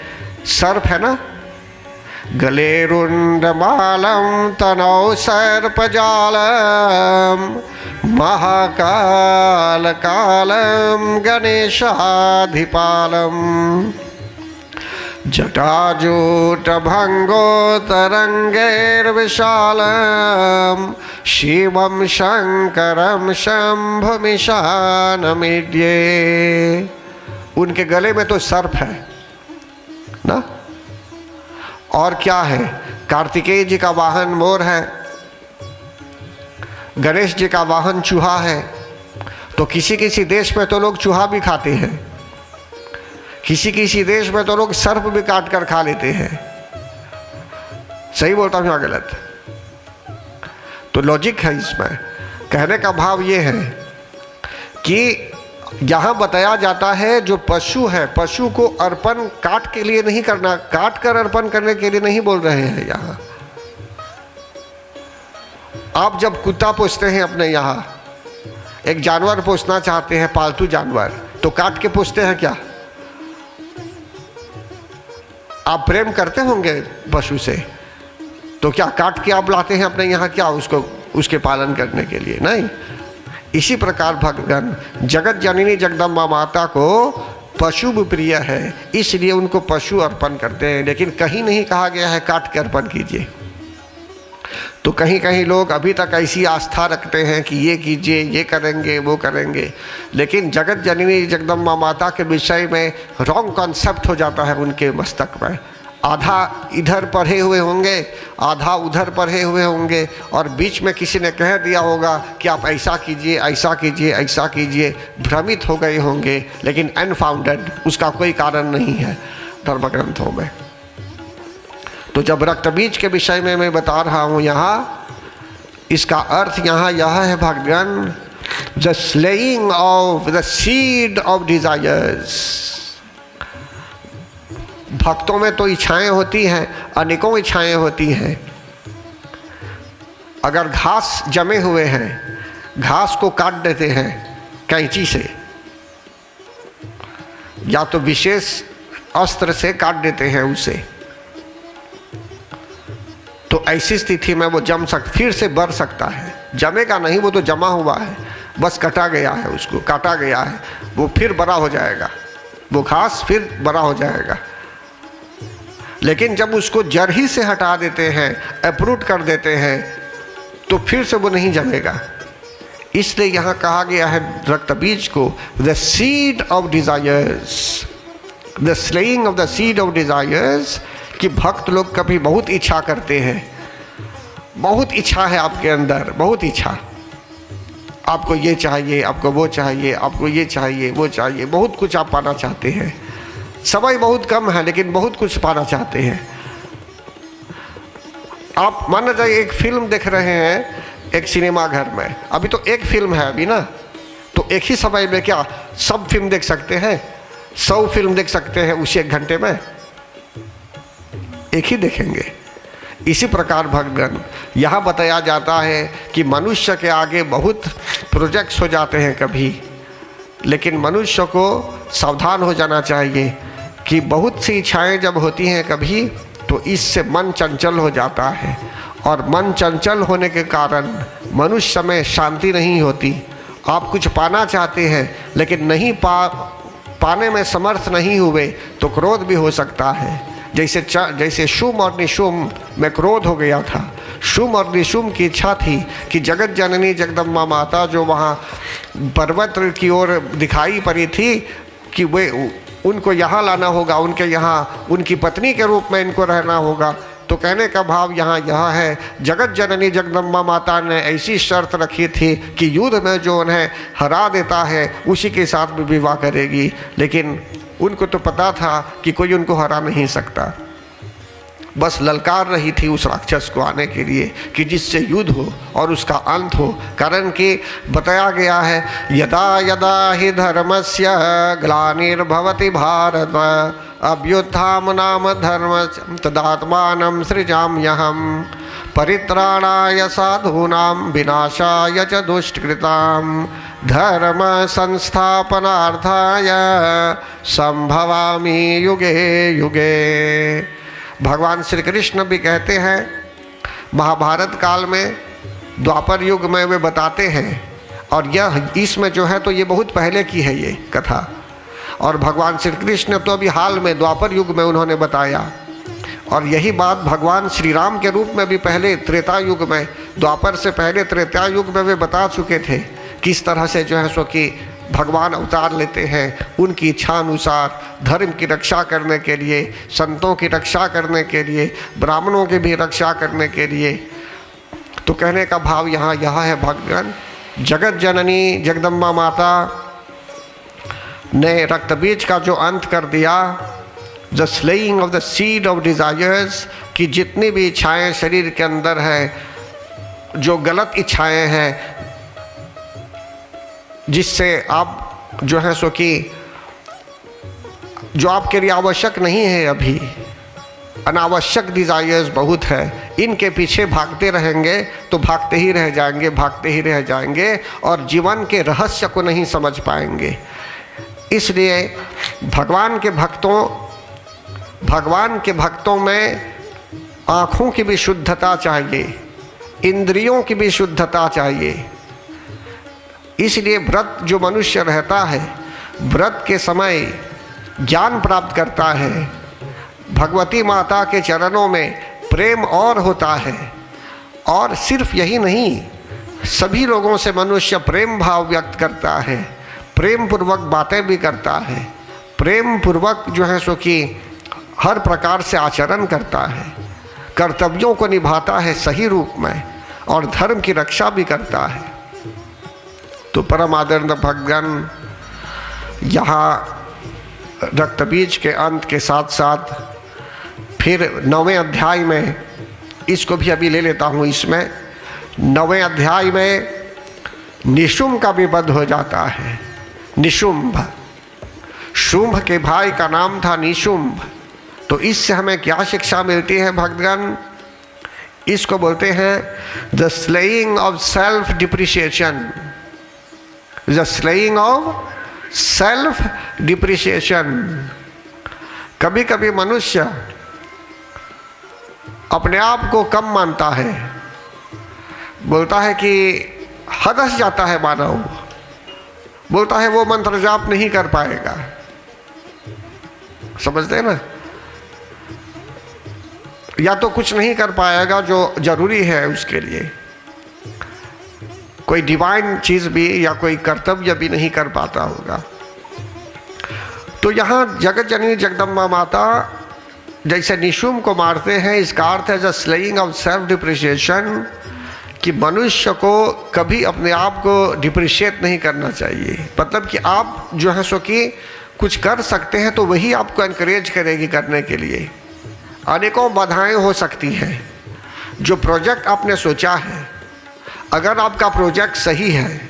सर्प है ना, गले रुंडमालम तनौ सर्पजालम महाकाल कालम गणेशाधिपालम जटाजूट भंगो तरंगैर्विशालम शिवम शंकरम शंभुमिशानमिड्ये। उनके गले में तो सर्प है ना, और क्या है? कार्तिकेय जी का वाहन मोर है, गणेश जी का वाहन चूहा है। तो किसी किसी देश में तो लोग चूहा भी खाते हैं, किसी किसी देश में तो लोग सर्प भी काट कर खा लेते हैं। सही बोलता हूँ या गलत? तो लॉजिक है इसमें। कहने का भाव ये है कि यहाँ बताया जाता है जो पशु है, पशु को अर्पण काट के लिए नहीं करना, काट कर अर्पण करने के लिए नहीं बोल रहे हैं। यहाँ आप जब कुत्ता पोसते हैं अपने यहाँ, एक जानवर पोसना चाहते हैं, पालतू जानवर, तो काट के पोसते हैं क्या? आप प्रेम करते होंगे पशु से, तो क्या काट के आप लाते हैं अपने यहाँ क्या उसको, उसके पालन करने के लिए? नहीं। इसी प्रकार भगवान जगत जननी जगदम्बा माता को पशु भी प्रिय है, इसलिए उनको पशु अर्पण करते हैं। लेकिन कहीं नहीं कहा गया है काट के अर्पण कीजिए। तो कहीं कहीं लोग अभी तक ऐसी आस्था रखते हैं कि ये कीजिए, ये करेंगे, वो करेंगे, लेकिन जगत जननी जगदम्बा माता के विषय में रॉन्ग कॉन्सेप्ट हो जाता है उनके मस्तक में। आधा इधर पढ़े हुए होंगे, आधा उधर पढ़े हुए होंगे, और बीच में किसी ने कह दिया होगा कि आप ऐसा कीजिए, ऐसा कीजिए, ऐसा कीजिए, भ्रमित हो गए होंगे, लेकिन अनफाउंडेड, उसका कोई कारण नहीं है धर्म ग्रंथों में। तो जब रक्त बीज के विषय में मैं बता रहा हूँ यहाँ, इसका अर्थ यहाँ यह है भगवान, the slaying of the seed of desires. भक्तों में तो इच्छाएं होती हैं, अनेकों इच्छाएं होती हैं। अगर घास जमे हुए हैं, घास को काट देते हैं कैंची से, या तो विशेष अस्त्र से काट देते हैं उसे, तो ऐसी स्थिति में वो फिर से बढ़ सकता है। जमेगा नहीं, वो तो जमा हुआ है, बस कटा गया है, उसको काटा गया है, वो फिर बड़ा हो जाएगा, वो घास फिर बड़ा हो जाएगा। लेकिन जब उसको जड़ ही से हटा देते हैं, अप्रूट कर देते हैं, तो फिर से वो नहीं जमेगा। इसलिए यहाँ कहा गया है रक्त बीज को the seed of desires, the slaying of the seed of desires, कि भक्त लोग कभी बहुत इच्छा करते हैं, बहुत इच्छा है आपके अंदर, बहुत इच्छा, आपको ये चाहिए, आपको वो चाहिए, आपको ये चाहिए, वो चाहिए, बहुत कुछ आप पाना चाहते हैं। समय बहुत कम है लेकिन बहुत कुछ पाना चाहते हैं। आप मान लीजिए एक फिल्म देख रहे हैं एक सिनेमा घर में, अभी तो एक फिल्म है अभी ना, तो एक ही समय में क्या सब फिल्म देख सकते हैं? 100 फिल्म देख सकते हैं उसी 1 घंटे में? एक ही देखेंगे। इसी प्रकार भगवान यहाँ बताया जाता है कि मनुष्य के आगे बहुत प्रोजेक्ट्स हो जाते हैं कभी, लेकिन मनुष्य को सावधान हो जाना चाहिए कि बहुत सी इच्छाएं जब होती हैं कभी, तो इससे मन चंचल हो जाता है, और मन चंचल होने के कारण मनुष्य में शांति नहीं होती। आप कुछ पाना चाहते हैं लेकिन नहीं पाने में समर्थ नहीं हुए तो क्रोध भी हो सकता है। जैसे शुम और निशुम में क्रोध हो गया था। शुम और निशुम की इच्छा थी कि जगत जननी जगदम्बा माता जो वहाँ पर्वत की ओर दिखाई पड़ी थी कि वे उनको यहाँ लाना होगा, उनके यहाँ उनकी पत्नी के रूप में इनको रहना होगा। तो कहने का भाव यहाँ यह है, जगत जननी जगदम्बा माता ने ऐसी शर्त रखी थी कि युद्ध में जो उन्हें हरा देता है उसी के साथ भी विवाह करेगी, लेकिन उनको तो पता था कि कोई उनको हरा नहीं सकता। बस ललकार रही थी उस राक्षस को आने के लिए कि जिससे युद्ध हो और उसका अंत हो। कारण कि बताया गया है, यदा यदा हि धर्मस्य ग्लानिर्भवति भारत अभ्युत्थान नाम धर्म तदात्मानं सृजाम्यहम् परित्राणाय साधूनां विनाशाय च दुष्कृतां धर्म संस्थापनार्थाय संभवामि युगे युगे। भगवान श्री कृष्ण भी कहते हैं, महाभारत काल में द्वापर युग में वे बताते हैं, और यह इसमें जो है तो ये बहुत पहले की है ये कथा, और भगवान श्री कृष्ण तो अभी हाल में द्वापर युग में उन्होंने बताया। और यही बात भगवान श्री राम के रूप में भी पहले त्रेता युग में, द्वापर से पहले त्रेता युग में वे बता चुके थे किस तरह से जो है सो कि भगवान अवतार लेते हैं उनकी इच्छा अनुसार, धर्म की रक्षा करने के लिए, संतों की रक्षा करने के लिए, ब्राह्मणों की भी रक्षा करने के लिए। तो कहने का भाव यहाँ यह है, भगवान जगत जननी जगदम्बा माता ने रक्त बीज का जो अंत कर दिया, the slaying of the seed of desires, कि जितनी भी इच्छाएं शरीर के अंदर हैं, जो गलत इच्छाएं हैं, जिससे आप जो है सो कि जो आपके लिए आवश्यक नहीं है, अभी अनावश्यक डिज़ायर्स बहुत है, इनके पीछे भागते रहेंगे तो भागते ही रह जाएंगे, भागते ही रह जाएंगे और जीवन के रहस्य को नहीं समझ पाएंगे। इसलिए भगवान के भक्तों में आँखों की भी शुद्धता चाहिए, इंद्रियों की भी शुद्धता चाहिए। इसलिए व्रत जो मनुष्य रहता है, व्रत के समय ज्ञान प्राप्त करता है, भगवती माता के चरणों में प्रेम और होता है। और सिर्फ यही नहीं, सभी लोगों से मनुष्य प्रेम भाव व्यक्त करता है, प्रेम पूर्वक बातें भी करता है, प्रेम पूर्वक जो है सो कि हर प्रकार से आचरण करता है, कर्तव्यों को निभाता है सही रूप में और धर्म की रक्षा भी करता है। तो परम आदरणीय भक्तगण, यहाँ रक्तबीज के अंत के साथ साथ फिर 9वें अध्याय में, इसको भी अभी ले लेता हूँ, इसमें 9वें अध्याय में निशुंभ का भी वध हो जाता है। निशुंभ, शुंभ के भाई का नाम था निशुंभ। तो इससे हमें क्या शिक्षा मिलती है भक्तगण? इसको बोलते हैं the slaying of self depreciation, the slaying of self depreciation. कभी कभी मनुष्य अपने आप को कम मानता है, बोलता है कि हदस जाता है मानव, बोलता है वो मंत्र जाप नहीं कर पाएगा। समझते हैं ना? या तो कुछ नहीं कर पाएगा जो जरूरी है उसके लिए, कोई डिवाइन चीज भी या कोई कर्तव्य भी नहीं कर पाता होगा। तो यहाँ जगत जननी जगदम्बा माता जैसे निशुंभ को मारते हैं, इसका अर्थ है the slaying of self depreciation, कि मनुष्य को कभी अपने आप को डिप्रिशिएट नहीं करना चाहिए। मतलब कि आप जो है सो कि कुछ कर सकते हैं तो वही आपको एनकरेज करेगी करने के लिए। अनेकों बाधाएं हो सकती हैं। जो प्रोजेक्ट आपने सोचा है, अगर आपका प्रोजेक्ट सही है,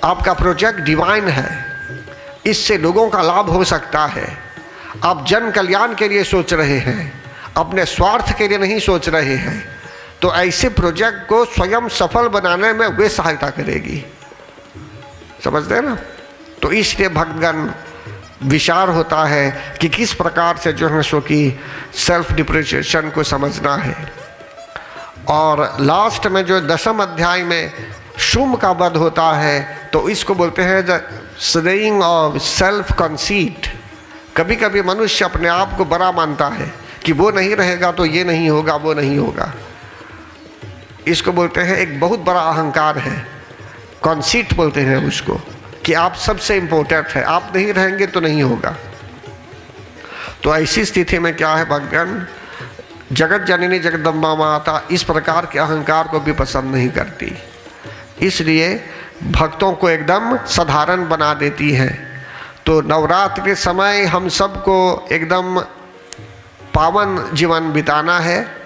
आपका प्रोजेक्ट डिवाइन है, इससे लोगों का लाभ हो सकता है, आप जन कल्याण के लिए सोच रहे हैं, अपने स्वार्थ के लिए नहीं सोच रहे हैं, तो ऐसे प्रोजेक्ट को स्वयं सफल बनाने में वे सहायता करेगी। समझते हैं ना? तो इसलिए भक्तगण विचार होता है कि किस प्रकार से जो है सो कि सेल्फ डिप्रिसिएशन को समझना है। और लास्ट में जो 10वें अध्याय में शुंभ का वध होता है, तो इसको बोलते हैं the slaying of self conceit. कभी कभी मनुष्य अपने आप को बड़ा मानता है कि वो नहीं रहेगा तो ये नहीं होगा, वो नहीं होगा। इसको बोलते हैं एक बहुत बड़ा अहंकार है, कंसीट बोलते हैं उसको, कि आप सबसे इम्पोर्टेंट है, आप नहीं रहेंगे तो नहीं होगा। तो ऐसी स्थिति में क्या है भक्तगण, जगत जननी जगदम्बा माता इस प्रकार के अहंकार को भी पसंद नहीं करती, इसलिए भक्तों को एकदम साधारण बना देती है। तो नवरात्र के समय हम सबको एकदम पावन जीवन बिताना है,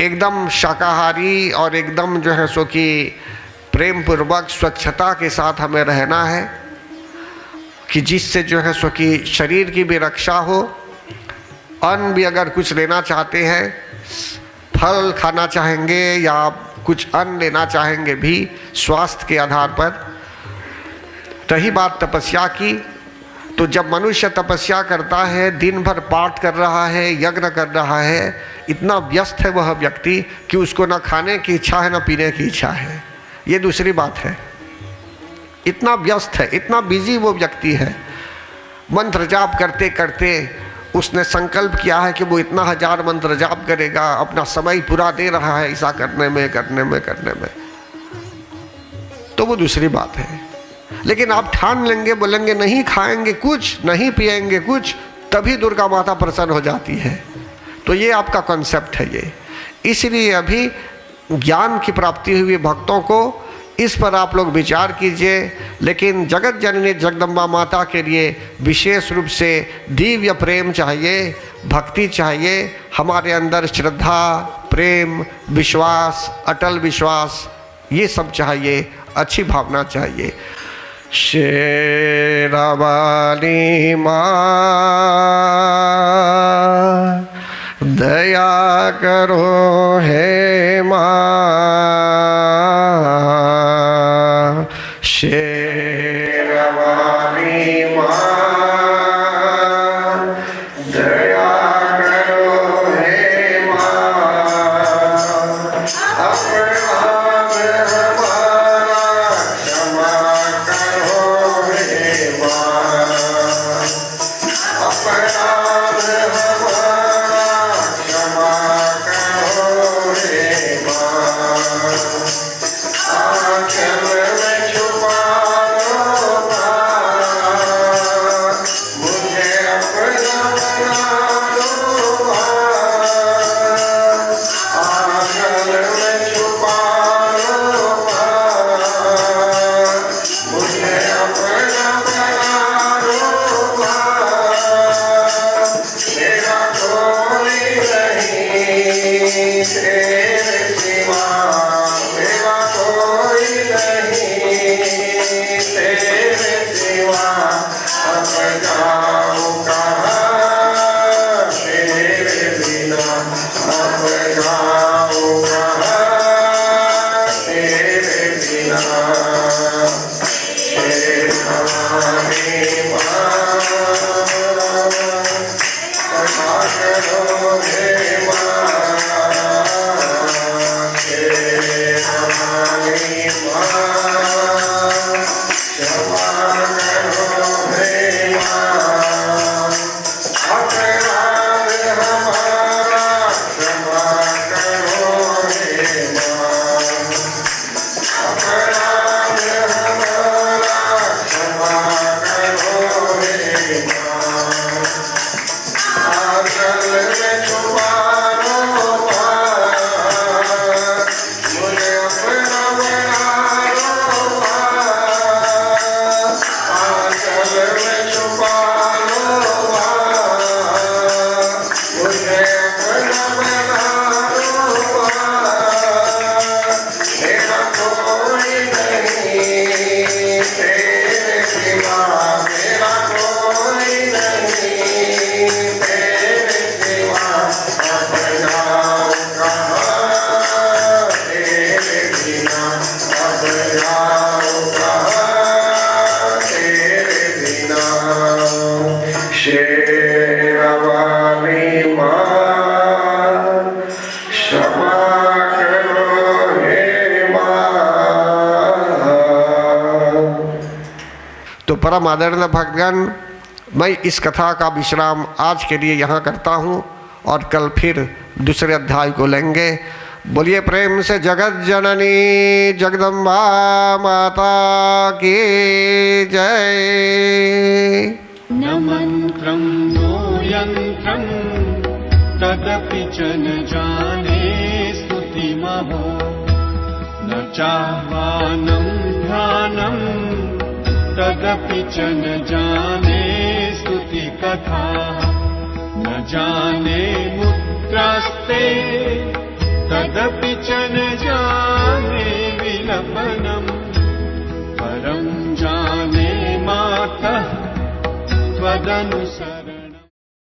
एकदम शाकाहारी और एकदम जो है सो कि प्रेम पूर्वक स्वच्छता के साथ हमें रहना है, कि जिससे जो है सो कि शरीर की भी रक्षा हो। अन्न भी अगर कुछ लेना चाहते हैं, फल खाना चाहेंगे या कुछ अन्न लेना चाहेंगे भी स्वास्थ्य के आधार पर। रही बात तपस्या की, तो जब मनुष्य तपस्या करता है, दिन भर पाठ कर रहा है, यज्ञ कर रहा है, इतना व्यस्त है वह व्यक्ति कि उसको न खाने की इच्छा है न पीने की इच्छा है। ये दूसरी बात है, इतना व्यस्त है, इतना बिजी वो व्यक्ति है। मंत्र जाप करते करते उसने संकल्प किया है कि वो इतना 1000 मंत्र जाप करेगा, अपना समय पूरा दे रहा है ऐसा करने में, तो वो दूसरी बात है। लेकिन आप ठान लेंगे, बोलेंगे नहीं खाएंगे कुछ, नहीं पिएंगे कुछ, तभी दुर्गा माता प्रसन्न हो जाती है। तो ये आपका कॉन्सेप्ट है ये। इसलिए अभी ज्ञान की प्राप्ति हुई भक्तों को इस पर आप लोग विचार कीजिए। लेकिन जगत जननी जगदम्बा माता के लिए विशेष रूप से दिव्य प्रेम चाहिए, भक्ति चाहिए, हमारे अंदर श्रद्धा, प्रेम, विश्वास, अटल विश्वास, ये सब चाहिए, अच्छी भावना चाहिए। शेरावाली माँ दया करो हे माँ, शेरावाली माँ दया करो हे माँ, अपराध हमारा क्षमा करो हे माँ, अपराध हमारा क्षमा करो हे माँ, आंचल में छुपा लो माँ, मुझे अपना बना लो माँ, आंचल में छुपा लो माँ, मुझे अपना बना लो माँ, मेरा कोई नहीं तेरे सिवा, मेरा कोई नहीं तेरे सिवा, अब जाऊँ कहाँ तेरे बिना, अब जाऊँ कहाँ तेरे बिना, शेरावाली माँ क्षमा करो हे माँ, शेरावाली माँ क्षमा करो हे माँ, अपराध हमारा क्षमा करो हे माँ, अपराध हमारा क्षमा करो हे माँ, आंचल में छुपा लो माँ, मुझे अपना बना लो माँ, आंचल में छुपा लो माँ, मुझे अपना बना लो माँ, मेरा कोई नहीं तेरे सिवा, मेरा कोई नहीं तेरे सिवा, अब जाऊँ कहाँ तेरे बिना, अब जाऊँ कहाँ तेरे बिना, शेरावाली माँ क्षमा करो हे माँ। तो परम आदरणीय भक्तगण, मैं इस कथा का विश्राम आज के लिए यहाँ करता हूँ और कल फिर दूसरे अध्याय को लेंगे। बोलिए प्रेम से जगत जननी जगदम्बा माता की जय। न मन्त्रं नो यन्त्रं तदपि च न जाने स्तुतिमहो, न चाह्वानं ध्यानं तदपि च न जाने स्तुतिकथा, न जाने मुद्रास्ते तदपि च न जाने विलपनम्, परं जाने मातः त्वदनुसरणम्।